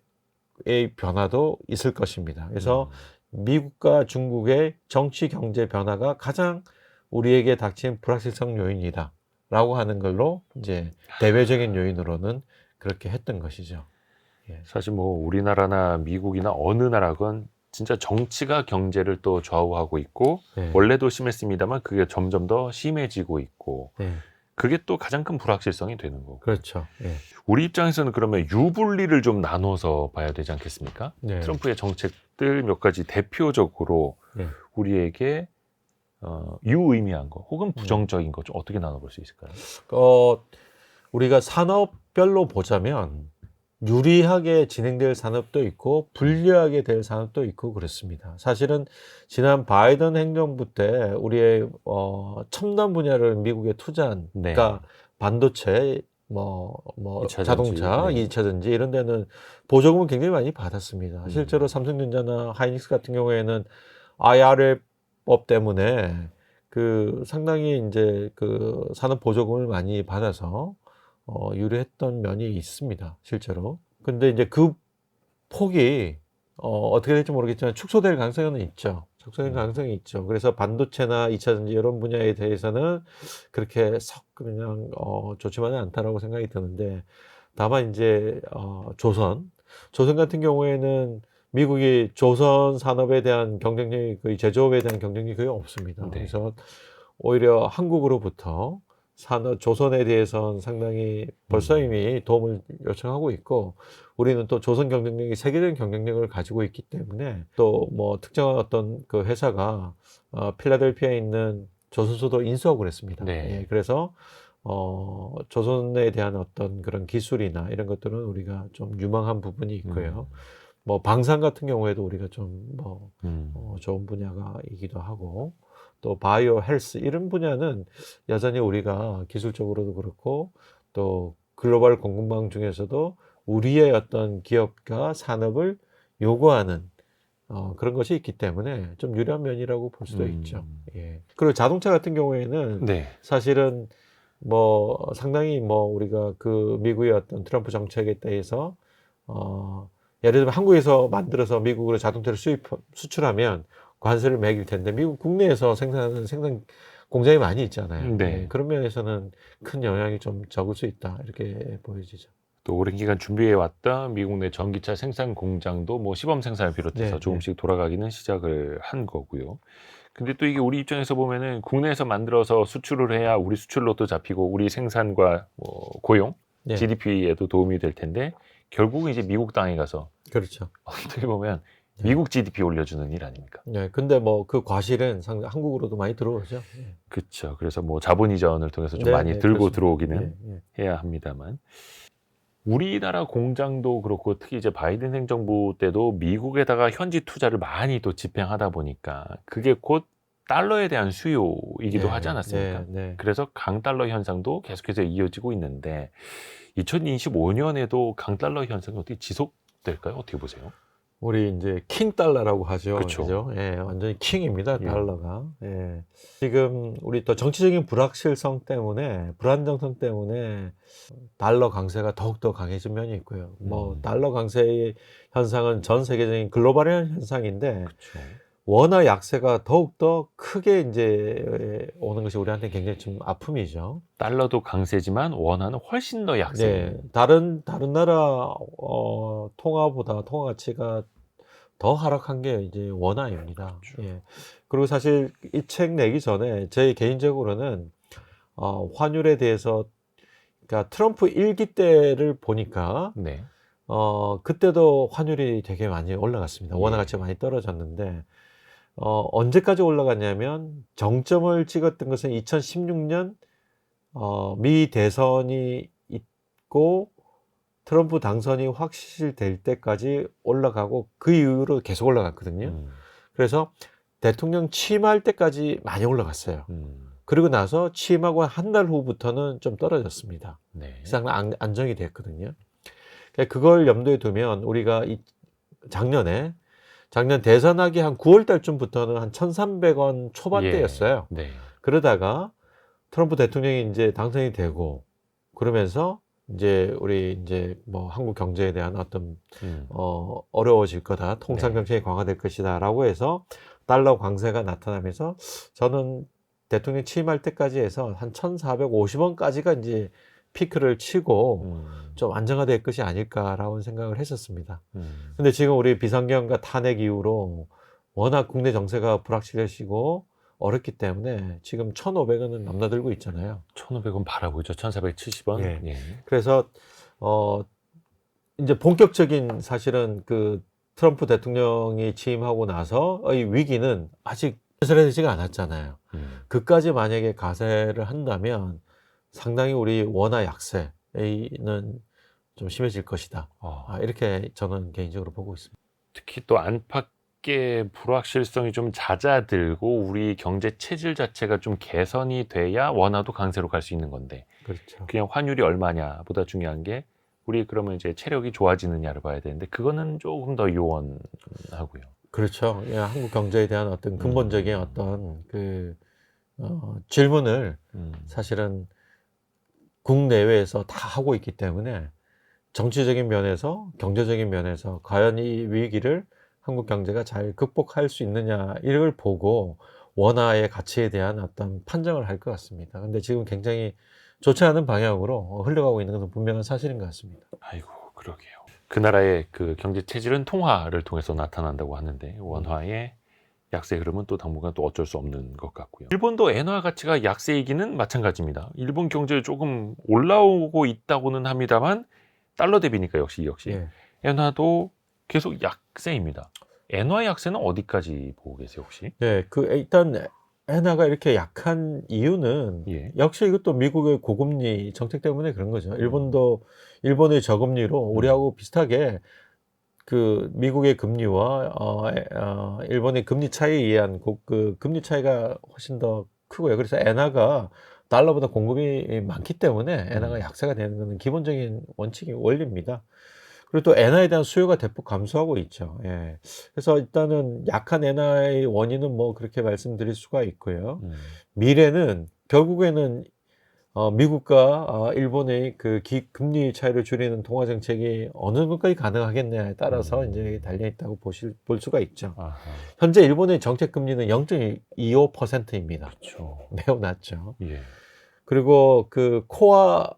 변화도 있을 것입니다. 그래서 미국과 중국의 정치 경제 변화가 가장 우리에게 닥친 불확실성 요인이다라고 하는 걸로 이제 대외적인 요인으로는 그렇게 했던 것이죠. 예. 사실 뭐 우리나라나 미국이나 어느 나라건 진짜 정치가 경제를 또 좌우하고 있고 네. 원래도 심했습니다만 그게 점점 더 심해지고 있고 네. 그게 또 가장 큰 불확실성이 되는 거고. 그렇죠. 예. 우리 입장에서는 그러면 유불리를 좀 나눠서 봐야 되지 않겠습니까? 네. 트럼프의 정책들 몇 가지 대표적으로 네. 우리에게 유의미한 거 혹은 부정적인 거 좀 어떻게 나눠볼 수 있을까요? 우리가 산업별로 보자면 유리하게 진행될 산업도 있고 불리하게 될 산업도 있고 그렇습니다. 사실은 지난 바이든 행정부 때 우리의 첨단 분야를 미국에 투자한 네. 그러니까 반도체 뭐 2차 자동차, 전지, 네. 2차 전지 이런 데는 보조금을 굉장히 많이 받았습니다. 음. 실제로 삼성전자나 하이닉스 같은 경우에는 IRA법 때문에 그 상당히 이제 그 산업 보조금을 많이 받아서 유리했던 면이 있습니다, 실제로. 근데 이제 그 폭이 어떻게 될지 모르겠지만 축소될 가능성은 있죠. 축소될 가능성이 있죠. 그래서 반도체나 2차 전지 이런 분야에 대해서는 그렇게 썩 그냥 좋지만은 않다라고 생각이 드는데, 다만 이제 조선 같은 경우에는 미국이 조선 산업에 대한 경쟁력이 거의 제조업에 대한 경쟁력이 거의 없습니다. 네. 그래서 오히려 한국으로부터 조선에 대해서는 상당히 벌써 이미 도움을 요청하고 있고, 우리는 또 조선 경쟁력이 세계적인 경쟁력을 가지고 있기 때문에 또 뭐 특정한 어떤 그 회사가 필라델피아에 있는 조선소도 인수하고 그랬습니다. 네. 예, 그래서 조선에 대한 어떤 그런 기술이나 이런 것들은 우리가 좀 유망한 부분이 있고요. 뭐 방산 같은 경우에도 우리가 좀 좋은 분야가이기도 하고, 또 바이오 헬스 이런 분야는 여전히 우리가 기술적으로도 그렇고 또 글로벌 공급망 중에서도 우리의 어떤 기업과 산업을 요구하는 그런 것이 있기 때문에 좀 유리한 면이라고 볼 수도 있죠. 예. 그리고 자동차 같은 경우에는 네. 사실은 뭐 상당히 뭐 우리가 그 미국의 어떤 트럼프 정책에 대해서 예를 들면 한국에서 만들어서 미국으로 자동차를 수출하면 관세를 매길 텐데 미국 국내에서 생산하는 생산 공장이 많이 있잖아요. 네. 네, 그런 면에서는 큰 영향이 좀 적을 수 있다 이렇게 보여지죠. 또 오랜 기간 준비해 왔던 미국 내 전기차 생산 공장도 뭐 시범 생산을 비롯해서 네, 조금씩 돌아가기는 시작을 한 거고요. 근데 또 이게 우리 입장에서 보면은 국내에서 만들어서 수출을 해야 우리 수출로도 잡히고 우리 생산과 고용, 네. GDP에도 도움이 될 텐데 결국은 이제 미국 땅에 가서 그렇죠. 어떻게 보면 네. 미국 GDP 올려주는 일 아닙니까? 네, 근데 뭐 그 과실은 한국으로도 많이 들어오죠. 네. 그렇죠. 그래서 뭐 자본 이전을 통해서 좀 네, 많이 네, 들고 그렇습니다. 들어오기는 네, 해야 합니다만. 우리나라 공장도 그렇고 특히 이제 바이든 행정부 때도 미국에다가 현지 투자를 많이 또 집행하다 보니까 그게 곧 달러에 대한 수요이기도 하지 않았습니까? 네, 네. 그래서 강달러 현상도 계속해서 이어지고 있는데 2025년에도 강달러 현상이 어떻게 지속될까요? 어떻게 보세요? 우리 이제 킹 달러라고 하죠. 그렇죠. 그죠? 예, 완전히 킹입니다, 예. 달러가. 예. 지금 우리 또 정치적인 불확실성 때문에, 불안정성 때문에 달러 강세가 더욱더 강해진 면이 있고요. 뭐 달러 강세의 현상은 전 세계적인 글로벌한 현상인데 그렇죠. 원화 약세가 더욱더 크게 이제 오는 것이 우리한테 굉장히 좀 아픔이죠. 달러도 강세지만 원화는 훨씬 더 약세. 네, 다른 나라 통화 가치가 더 하락한 게 이제 원화입니다. 그렇죠. 예. 그리고 사실 이 책 내기 전에 제 개인적으로는 환율에 대해서, 그러니까 트럼프 1기 때를 보니까 네. 그때도 환율이 되게 많이 올라갔습니다. 원화 가치가 많이 떨어졌는데 언제까지 올라갔냐면 정점을 찍었던 것은 2016년 미 대선이 있고 트럼프 당선이 확실될 때까지 올라가고 그 이후로 계속 올라갔거든요. 그래서 대통령 취임할 때까지 많이 올라갔어요. 그리고 나서 취임하고 한 달 후부터는 좀 떨어졌습니다. 네. 상당히 안정이 됐거든요. 그걸 염두에 두면 우리가 작년 대선하기 한 9월 달쯤부터는 한 1,300원 초반대였어요. 네. 그러다가 트럼프 대통령이 이제 당선이 되고 그러면서 이제 우리 이제 뭐 한국 경제에 대한 어떤 음. 어려워질 거다. 통상 네. 정책이 강화될 것이다라고 해서 달러 강세가 나타나면서 저는 대통령 취임할 때까지 해서 한 1,450원까지가 이제 피크를 치고 좀 안정화될 것이 아닐까라고 생각을 했었습니다. 근데 지금 우리 비상경과 탄핵 이후로 워낙 국내 정세가 불확실해지고 어렵기 때문에 지금 1,500원은 넘나들고 있잖아요. 1,500원 바라고 있죠. 1,470원. 예. 예. 그래서 이제 본격적인 사실은 그 트럼프 대통령이 취임하고 나서의 위기는 아직 해소되지가 않았잖아요. 그까지 만약에 가세를 한다면 상당히 우리 원화 약세는 좀 심해질 것이다. 이렇게 저는 개인적으로 보고 있습니다. 특히 또 안팎의 불확실성이 좀 잦아들고 우리 경제 체질 자체가 좀 개선이 돼야 원화도 강세로 갈 수 있는 건데 그렇죠. 그냥 환율이 얼마냐보다 중요한 게 우리 그러면 이제 체력이 좋아지느냐를 봐야 되는데 그거는 조금 더 요원하고요. 그렇죠. 예, 한국 경제에 대한 어떤 근본적인 어떤 질문을 사실은 국내외에서 다 하고 있기 때문에 정치적인 면에서 경제적인 면에서 과연 이 위기를 한국 경제가 잘 극복할 수 있느냐 이걸 보고 원화의 가치에 대한 어떤 판정을 할 것 같습니다. 근데 지금 굉장히 좋지 않은 방향으로 흘러가고 있는 것은 분명한 사실인 것 같습니다. 아이고 그러게요. 그 나라의 그 경제 체질은 통화를 통해서 나타난다고 하는데 원화의 약세 흐름은 또 당분간 또 어쩔 수 없는 것 같고요. 일본도 엔화 가치가 약세이기는 마찬가지입니다. 일본 경제 조금 올라오고 있다고는 합니다만 달러 대비니까 역시 예. 엔화도 계속 약세입니다. 엔화 약세는 어디까지 보고 계세요 혹시? 네, 일단 엔화가 이렇게 약한 이유는 예. 역시 이것도 미국의 고금리 정책 때문에 그런 거죠. 일본의 저금리로 우리하고 비슷하게 그 미국의 금리와 일본의 금리 차이에 의한 그 금리 차이가 훨씬 더 크고요. 그래서 엔화가 달러보다 공급이 많기 때문에 엔화가 약세가 되는 것은 기본적인 원리입니다. 그리고 또 엔화에 대한 수요가 대폭 감소하고 있죠. 예. 그래서 일단은 약한 엔화의 원인은 뭐 그렇게 말씀드릴 수가 있고요. 미래는 결국에는 미국과 일본의 그 금리 차이를 줄이는 통화 정책이 어느 정도까지 가능하겠냐에 따라서 이제 달려 있다고 볼 수가 있죠. 아하. 현재 일본의 정책 금리는 0.25%입니다. 그렇죠. 매우 낮죠. 예. 그리고 그 코어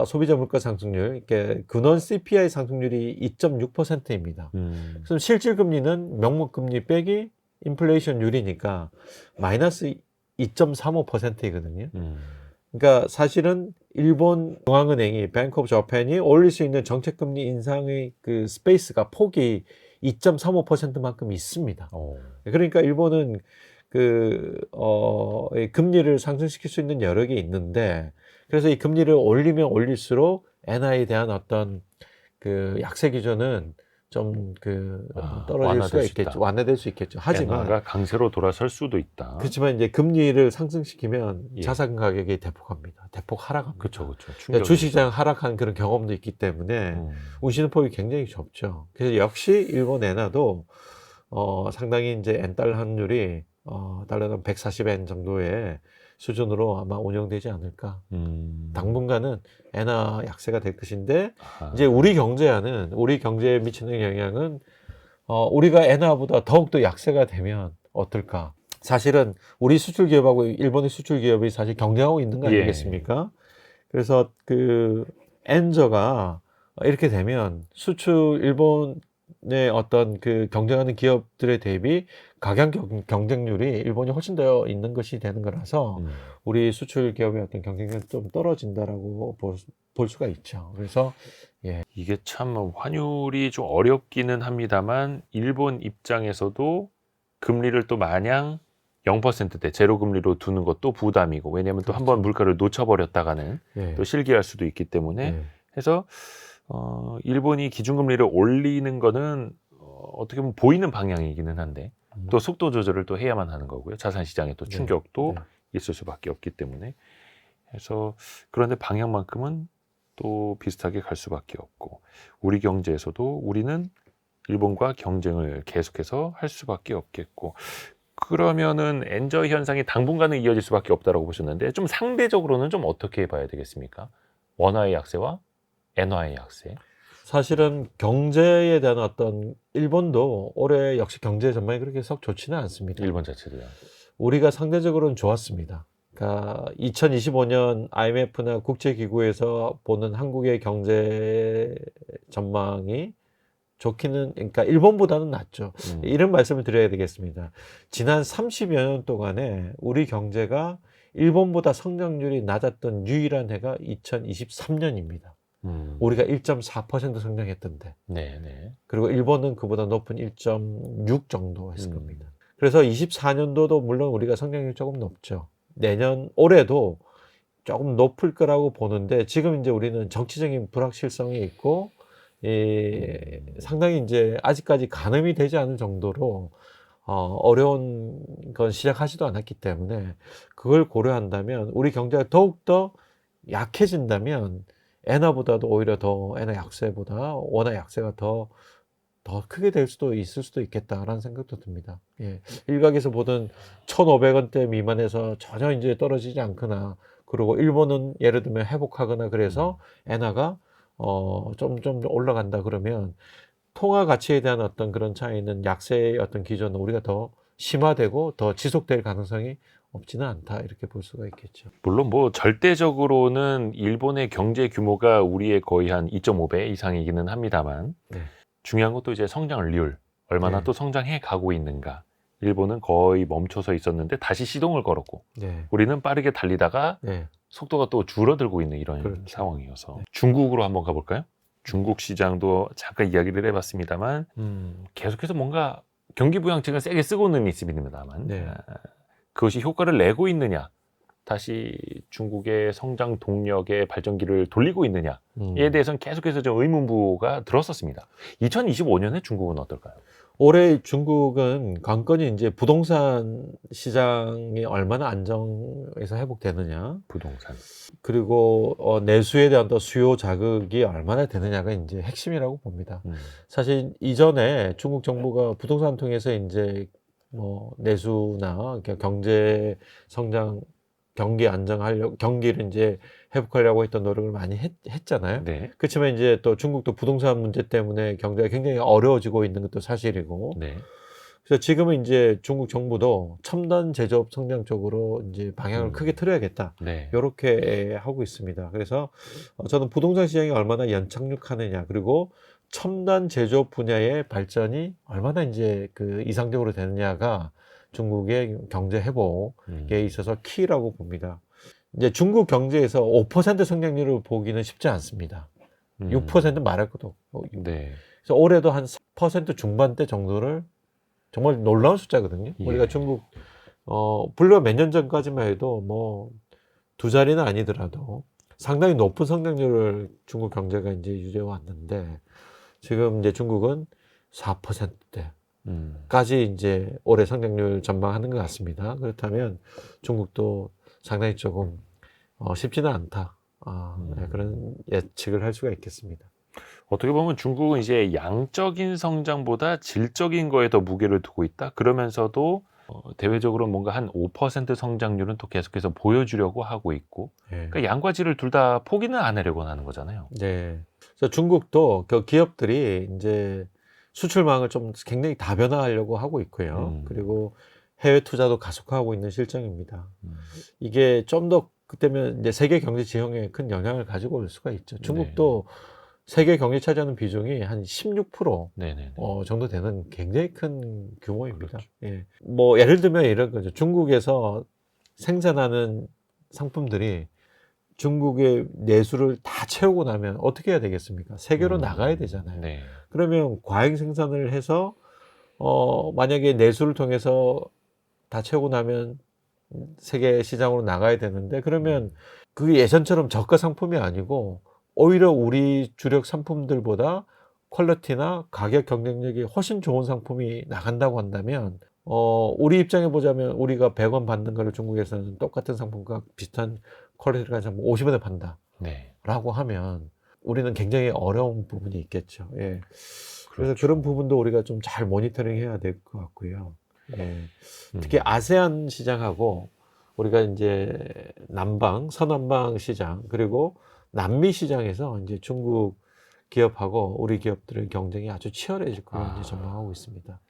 소비자 물가 상승률, 이렇게 근원 CPI 상승률이 2.6%입니다. 그럼 실질 금리는 명목 금리 빼기 인플레이션율이니까 마이너스 2.35%이거든요. 그러니까 사실은 일본 중앙은행이 뱅크 오브 저팬이 올릴 수 있는 정책 금리 인상의 그 스페이스가 폭이 2.35%만큼 있습니다. 그러니까 일본은 금리를 상승시킬 수 있는 여력이 있는데, 그래서 이 금리를 올리면 올릴수록 엔화에 대한 어떤 그 약세 기조는 좀 떨어질 수가 있겠죠. 완화될 수 있겠죠. 하지만 엔화가 강세로 돌아설 수도 있다. 그렇지만 이제 금리를 상승시키면 예. 자산 가격이 대폭합니다. 대폭 하락합니다. 그렇죠. 그러니까 주식시장 하락한 그런 경험도 있기 때문에 운시는 폭이 굉장히 좁죠. 그래서 역시 일본 엔화도 상당히 이제 엔달러 환율이 달러당 140엔 정도의 수준으로 아마 운영되지 않을까. 당분간은 엔화 약세가 될 것인데, 이제 우리 경제에 미치는 영향은 우리가 엔화보다 더욱더 약세가 되면 어떨까. 사실은 우리 수출 기업하고 일본의 수출 기업이 사실 경쟁하고 있는 거 아니겠습니까? 그래서 엔저가 이렇게 되면 일본의 어떤 경쟁하는 기업들에 대비 가격 경쟁률이 일본이 훨씬 더 있는 것이 되는 거라서 우리 수출 기업의 어떤 경쟁력이 좀 떨어진다라고 볼 수가 있죠. 그래서 이게 참 환율이 좀 어렵기는 합니다만 일본 입장에서도 금리를 또 마냥 0%대 제로 금리로 두는 것도 부담이고, 왜냐하면 또 한번 물가를 놓쳐버렸다가는 또 실기할 수도 있기 때문에 해서 일본이 기준금리를 올리는 거는 어떻게 보면 보이는 방향이기는 한데 또 속도 조절을 또 해야만 하는 거고요. 자산시장에 또 충격도 있을 수밖에 없기 때문에 해서 그런데 방향만큼은 또 비슷하게 갈 수밖에 없고, 우리 경제에서도 우리는 일본과 경쟁을 계속해서 할 수밖에 없겠고, 그러면은 엔저 현상이 당분간은 이어질 수밖에 없다라고 보셨는데 좀 상대적으로는 좀 어떻게 봐야 되겠습니까? 원화의 약세와 엔화의 약세. 사실은 경제에 대한 어떤 일본도 올해 역시 경제 전망이 그렇게 썩 좋지는 않습니다. 일본 자체도요. 우리가 상대적으로는 좋았습니다. 그러니까 2025년 IMF나 국제기구에서 보는 한국의 경제 전망이 좋기는, 그러니까 일본보다는 낫죠. 이런 말씀을 드려야 되겠습니다. 지난 30여 년 동안에 우리 경제가 일본보다 성장률이 낮았던 유일한 해가 2023년입니다. 우리가 1.4% 성장했던데. 네. 그리고 일본은 그보다 높은 1.6 정도 했을 겁니다. 그래서 24년도도 물론 우리가 성장률이 조금 높죠. 올해도 조금 높을 거라고 보는데, 지금 이제 우리는 정치적인 불확실성이 있고, 상당히 이제 아직까지 가늠이 되지 않은 정도로 어려운 건 시작하지도 않았기 때문에, 그걸 고려한다면 우리 경제가 더욱더 약해진다면 엔화보다도 오히려 더, 엔화 약세보다 원화 약세가 더 크게 될 수도 있을 수도 있겠다라는 생각도 듭니다. 예. 일각에서 보던 1,500원대 미만에서 전혀 이제 떨어지지 않거나, 그리고 일본은 예를 들면 회복하거나 그래서 엔화가 좀 올라간다 그러면 통화 가치에 대한 어떤 그런 차이는, 약세의 어떤 기조는 우리가 더 심화되고 더 지속될 가능성이 없지는 않다, 이렇게 볼 수가 있겠죠. 물론 뭐 절대적으로는 일본의 경제 규모가 우리의 거의 한 2.5배 이상이기는 합니다만, 네. 중요한 것도 이제 성장률, 얼마나 네. 또 성장해 가고 있는가. 일본은 거의 멈춰서 있었는데 다시 시동을 걸었고, 네. 우리는 빠르게 달리다가 네. 속도가 또 줄어들고 있는 이런 그렇죠. 상황이어서. 중국으로 한번 가볼까요? 중국 시장도 잠깐 이야기를 해봤습니다만, 계속해서 뭔가 경기 부양책을 세게 쓰고는 있습니다만, 네. 그것이 효과를 내고 있느냐, 다시 중국의 성장 동력의 발전기를 돌리고 있느냐에 대해서는 계속해서 좀 의문부가 들었었습니다. 2025년에 중국은 어떨까요? 올해 중국은 관건이 이제 부동산 시장이 얼마나 안정해서 회복되느냐, 부동산. 그리고 내수에 대한 또 수요 자극이 얼마나 되느냐가 이제 핵심이라고 봅니다. 사실 이전에 중국 정부가 부동산 통해서 이제 뭐 내수나 경제 성장, 경기 안정하려고, 경기를 이제 회복하려고 했던 노력을 많이 했잖아요. 네. 그렇지만 이제 또 중국도 부동산 문제 때문에 경제가 굉장히 어려워지고 있는 것도 사실이고, 네. 그래서 지금은 이제 중국 정부도 첨단 제조업 성장 쪽으로 이제 방향을 크게 틀어야겠다, 네. 이렇게 하고 있습니다. 그래서 저는 부동산 시장이 얼마나 연착륙하느냐, 그리고 첨단 제조업 분야의 발전이 얼마나 이제 그 이상적으로 되느냐가 중국의 경제 회복에 있어서 키라고 봅니다. 이제 중국 경제에서 5% 성장률을 보기는 쉽지 않습니다. 6% 말할 것도 없고. 네. 그래서 올해도 한 4% 중반대 정도를, 정말 놀라운 숫자거든요. 예. 우리가 중국 불과 몇 년 전까지만 해도 뭐 두 자리는 아니더라도 상당히 높은 성장률을 중국 경제가 이제 유지해 왔는데, 지금 이제 중국은 4%대. 까지 이제 올해 성장률 전망하는 것 같습니다. 그렇다면 중국도 상당히 조금 쉽지는 않다, 네, 그런 예측을 할 수가 있겠습니다. 어떻게 보면 중국은 이제 양적인 성장보다 질적인 거에 더 무게를 두고 있다. 그러면서도 대외적으로 뭔가 한 5% 성장률은 또 계속해서 보여주려고 하고 있고, 네. 그러니까 양과 질을 둘 다 포기는 안 하려고 하는 거잖아요. 네. 그래서 중국도 그 기업들이 이제 수출망을 좀 굉장히 다변화하려고 하고 있고요. 그리고 해외 투자도 가속화하고 있는 실정입니다. 이게 좀 더 그때면 이제 세계 경제 지형에 큰 영향을 가지고 올 수가 있죠. 중국도 세계 경제 차지하는 비중이 한 16% 정도 되는 굉장히 큰 규모입니다. 그렇죠. 예. 뭐 예를 들면 이런 거죠. 중국에서 생산하는 상품들이 중국의 내수를 다 채우고 나면 어떻게 해야 되겠습니까? 세계로 나가야 되잖아요. 네. 그러면 과잉 생산을 해서 만약에 내수를 통해서 다 채우고 나면 세계 시장으로 나가야 되는데, 그러면 그게 예전처럼 저가 상품이 아니고 오히려 우리 주력 상품들보다 퀄리티나 가격 경쟁력이 훨씬 좋은 상품이 나간다고 한다면, 우리 입장에 보자면 우리가 100원 받는 거를 중국에서는 똑같은 상품과 비슷한 퀄리티를 가진 상품 50원에 판다, 라고 하면 우리는 굉장히 어려운 부분이 있겠죠. 예. 그래서 그런 부분도 우리가 좀 잘 모니터링 해야 될 것 같고요. 예. 특히 아세안 시장하고 우리가 이제 남방, 서남방 시장, 그리고 남미 시장에서 이제 중국 기업하고 우리 기업들의 경쟁이 아주 치열해질 거로 이제 전망하고 있습니다.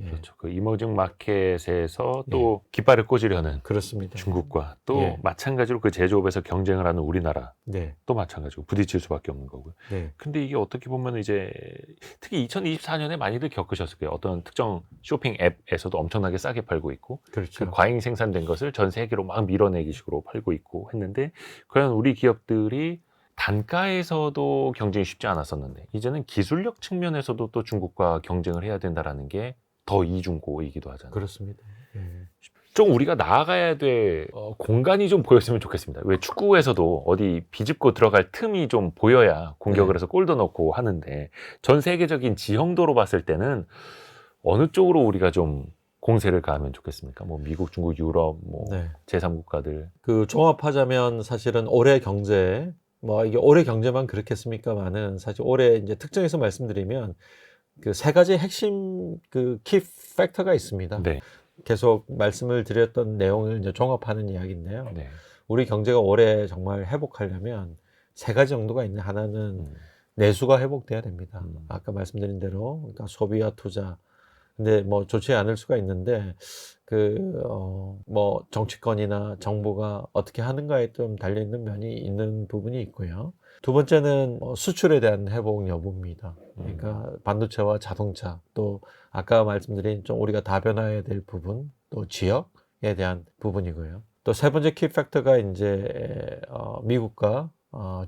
예. 그렇죠. 그 이머징 마켓에서 또 깃발을 꽂으려는 그렇습니다. 중국과 또 예. 마찬가지로 그 제조업에서 경쟁을 하는 우리나라 네. 또 마찬가지고 부딪힐 수밖에 없는 거고요. 네. 근데 이게 어떻게 보면 이제 특히 2024년에 많이들 겪으셨을 거예요. 어떤 특정 쇼핑 앱에서도 엄청나게 싸게 팔고 있고 그렇죠. 그 과잉 생산된 것을 전 세계로 막 밀어내기 식으로 팔고 있고 했는데 과연 우리 기업들이 단가에서도 경쟁이 쉽지 않았었는데 이제는 기술력 측면에서도 또 중국과 경쟁을 해야 된다라는 게 더 이중고이기도 하잖아요. 그렇습니다. 예. 좀 우리가 나아가야 될 공간이 좀 보였으면 좋겠습니다. 왜 축구에서도 어디 비집고 들어갈 틈이 좀 보여야 공격을 해서 골도 넣고 하는데 전 세계적인 지형도로 봤을 때는 어느 쪽으로 우리가 좀 공세를 가하면 좋겠습니까? 뭐 미국, 중국, 유럽, 뭐 네. 제3국가들. 그 종합하자면 사실은 올해 경제, 뭐 이게 올해 경제만 그렇겠습니까만은 사실 올해 이제 특정해서 말씀드리면 그 세 가지 핵심 그 키 팩터가 있습니다. 네. 계속 말씀을 드렸던 내용을 이제 종합하는 이야기인데요. 네. 우리 경제가 올해 정말 회복하려면 세 가지 정도가 있는 하나는 내수가 회복돼야 됩니다. 아까 말씀드린 대로 그러니까 소비와 투자. 근데 뭐 좋지 않을 수가 있는데 뭐 정치권이나 정부가 어떻게 하는가에 좀 달려 있는 면이 있는 부분이 있고요. 두 번째는 수출에 대한 회복 여부입니다. 그러니까 반도체와 자동차, 또 아까 말씀드린 좀 우리가 다변화해야 될 부분, 또 지역에 대한 부분이고요. 또 세 번째 키 팩터가 이제 미국과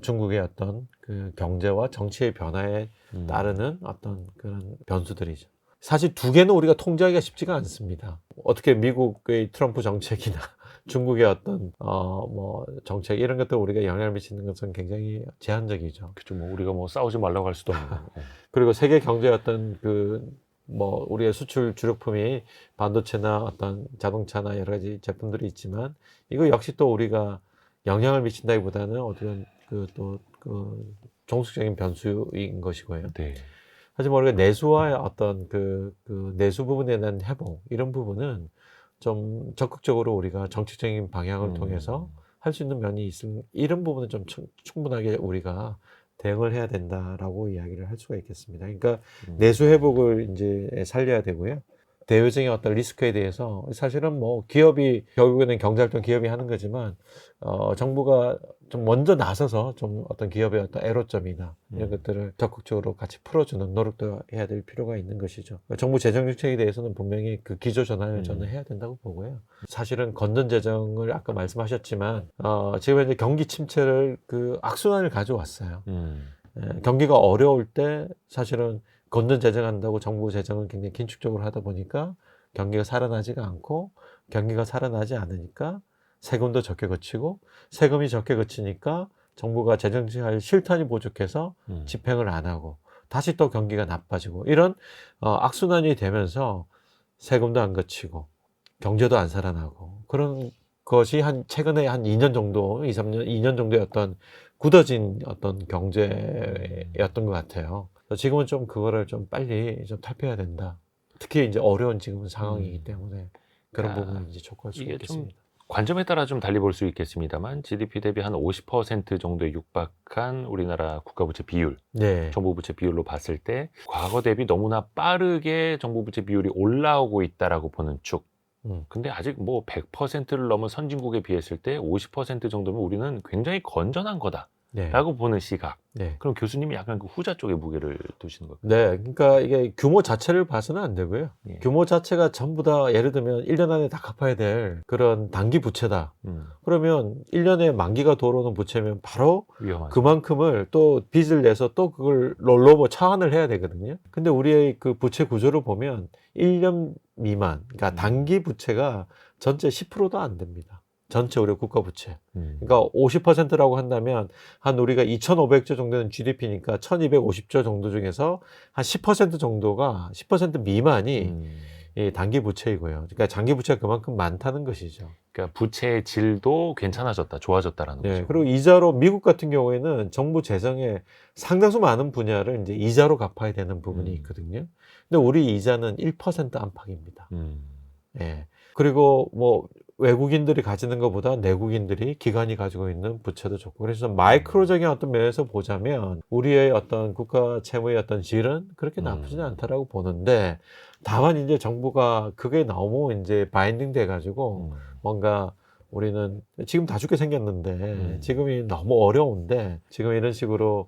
중국의 어떤 그 경제와 정치의 변화에 따르는 어떤 그런 변수들이죠. 사실 두 개는 우리가 통제하기가 쉽지가 않습니다. 어떻게 미국의 트럼프 정책이나 중국의 어떤 뭐 정책 이런 것들 우리가 영향을 미치는 것은 굉장히 제한적이죠. 그죠. 뭐 우리가 뭐 싸우지 말라고 할 수도 없는 거고. 그리고 세계 경제의 어떤 뭐 우리의 수출 주력품이 반도체나 어떤 자동차나 여러 가지 제품들이 있지만 이거 역시 또 우리가 영향을 미친다기보다는 어떤 그 종속적인 변수인 것이고요. 네. 하지만 우리가 내수와의 어떤 그 내수 부분에 대한 회복 이런 부분은 좀 적극적으로 우리가 정책적인 방향을 통해서 할 수 있는 면이 있음, 이런 부분은 좀 충분하게 우리가 대응을 해야 된다라고 이야기를 할 수가 있겠습니다. 그러니까 내수 회복을 이제 살려야 되고요. 대외적인 어떤 리스크에 대해서 사실은 뭐 기업이 결국에는 경제활동 기업이 하는 거지만 정부가 좀 먼저 나서서 좀 어떤 기업의 어떤 애로점이나 이런 것들을 적극적으로 같이 풀어주는 노력도 해야 될 필요가 있는 것이죠. 정부 재정 정책에 대해서는 분명히 그 기조 전환을 저는 해야 된다고 보고요. 사실은 건전 재정을 아까 말씀하셨지만 지금 이제 경기 침체를 그 악순환을 가져왔어요. 경기가 어려울 때 사실은 건전 재정한다고 정부 재정을 굉장히 긴축적으로 하다 보니까 경기가 살아나지가 않고 경기가 살아나지 않으니까 세금도 적게 거치고 세금이 적게 거치니까 정부가 재정할 실탄이 부족해서 집행을 안 하고 다시 또 경기가 나빠지고 이런 악순환이 되면서 세금도 안 거치고 경제도 안 살아나고 그런 것이 최근에 한 2년 정도, 2년 정도의 어떤 굳어진 어떤 경제였던 것 같아요. 지금은 좀 그거를 좀 빨리 좀 탈피해야 된다. 특히 이제 어려운 지금 상황이기 때문에 그런 부분을 이제 촉구할 수 있겠습니다. 관점에 따라 좀 달리 볼 수 있겠습니다만 GDP 대비 한 50% 정도에 육박한 우리나라 국가부채 비율, 정부부채 비율로 봤을 때 과거 대비 너무나 빠르게 정부부채 비율이 올라오고 있다라고 보는 축. 근데 아직 뭐 100%를 넘은 선진국에 비했을 때 50% 정도면 우리는 굉장히 건전한 거다. 라고 보는 시각. 그럼 교수님이 약간 그 후자 쪽에 무게를 두시는 거예요? 네. 그러니까 이게 규모 자체를 봐서는 안 되고요. 규모 자체가 전부 다 예를 들면 1년 안에 다 갚아야 될 그런 단기 부채다. 그러면 1년에 만기가 돌아오는 부채면 바로 위험하죠. 그만큼을 또 빚을 내서 또 그걸 롤로버 차환을 해야 되거든요. 근데 우리의 그 부채 구조를 보면 1년 미만, 그러니까 단기 부채가 전체 10%도 안 됩니다. 전체 우리 국가 부채. 그러니까 50%라고 한다면 한 우리가 2,500조 정도는 GDP니까 1,250조 정도 중에서 한 10% 정도가 10% 미만이 이 단기 부채이고요. 그러니까 장기 부채가 그만큼 많다는 것이죠. 그러니까 부채의 질도 괜찮아졌다, 좋아졌다라는 거죠. 그리고 이자로 미국 같은 경우에는 정부 재정의 상당수 많은 분야를 이제 이자로 갚아야 되는 부분이 있거든요. 근데 우리 이자는 1% 안팎입니다. 그리고 뭐 외국인들이 가지는 것보다 내국인들이 기관이 가지고 있는 부채도 좋고 그래서 마이크로적인 어떤 면에서 보자면 우리의 어떤 국가 채무의 어떤 질은 그렇게 나쁘지 않다라고 보는데 다만 이제 정부가 그게 너무 이제 바인딩 돼 가지고 뭔가 우리는 지금 다 죽게 생겼는데 지금이 너무 어려운데 지금 이런 식으로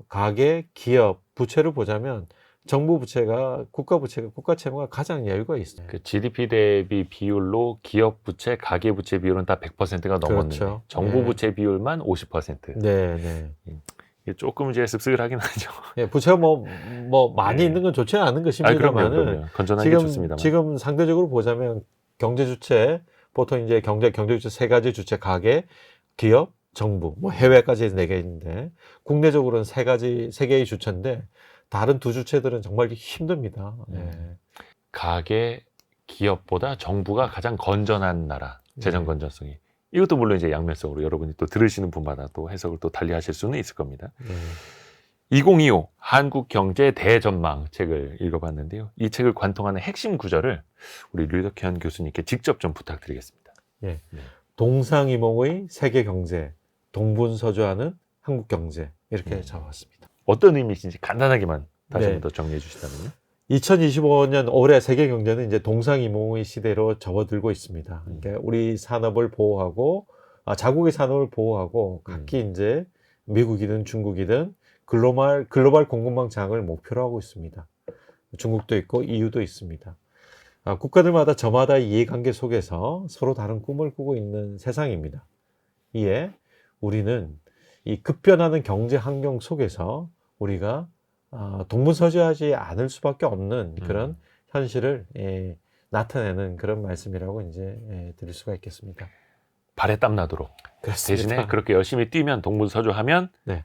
가계, 기업, 부채를 보자면 정부 부채가 국가 채무가 가장 여유가 있어요. 그 GDP 대비 비율로 기업 부채, 가계 부채 비율은 다 100%가 넘었는데 그렇죠. 정부 네. 부채 비율만 50%. 네, 네. 이게 조금 이제 씁쓸하긴 하죠. 예, 부채가 뭐 많이 네. 있는 건 좋지는 않은 것입니다만은 그럼요. 건전한 게 좋습니다만. 지금 상대적으로 보자면 경제 주체 보통 이제 경제 주체 세 가지 주체 가계, 기업, 정부, 뭐 해외까지 해서 네 개인데 국내적으로는 세 개의 주체인데 다른 두 주체들은 정말 힘듭니다. 예. 가계, 기업보다 정부가 가장 건전한 나라, 재정 건전성이. 이것도 물론 이제 양면성으로 여러분이 또 들으시는 분마다 또 해석을 또 달리 하실 수는 있을 겁니다. 2025 한국 경제 대전망 책을 읽어봤는데요. 이 책을 관통하는 핵심 구절을 우리 류덕현 교수님께 직접 좀 부탁드리겠습니다. 예. 동상이몽의 세계 경제, 동분서주하는 한국 경제 이렇게 잡아왔습니다. 어떤 의미이신지 간단하게만 다시 네. 한번 더 정리해 주시다면요. 2025년 올해 세계 경제는 이제 동상이몽의 시대로 접어들고 있습니다. 그러니까 우리 산업을 보호하고 자국의 산업을 보호하고 각기 이제 미국이든 중국이든 글로벌 공급망 장을 목표로 하고 있습니다. 중국도 있고 EU도 있습니다. 국가들마다 저마다 이해관계 속에서 서로 다른 꿈을 꾸고 있는 세상입니다. 이에 우리는 이 급변하는 경제 환경 속에서 우리가 동분서주하지 않을 수밖에 없는 그런 현실을 나타내는 그런 말씀이라고 이제 드릴 수가 있겠습니다. 발에 땀 나도록. 그렇습니다. 대신에 그렇게 열심히 뛰면 동분서주하면 네.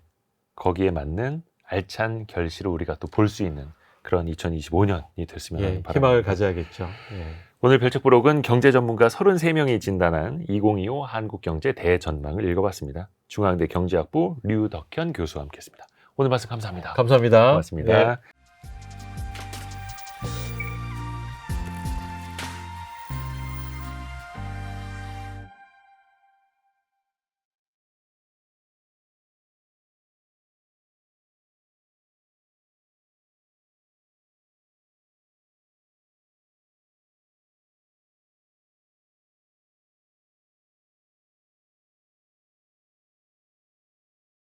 거기에 맞는 알찬 결실을 우리가 또 볼 수 있는 그런 2025년이 됐으면 하는 바람입니다. 희망을 가져야겠죠. 예. 오늘 별책부록은 경제 전문가 33명이 진단한 2025 한국경제 대전망을 읽어봤습니다. 중앙대 경제학부 류덕현 교수와 함께했습니다. 오늘 말씀 감사합니다. 감사합니다. 고맙습니다. 예.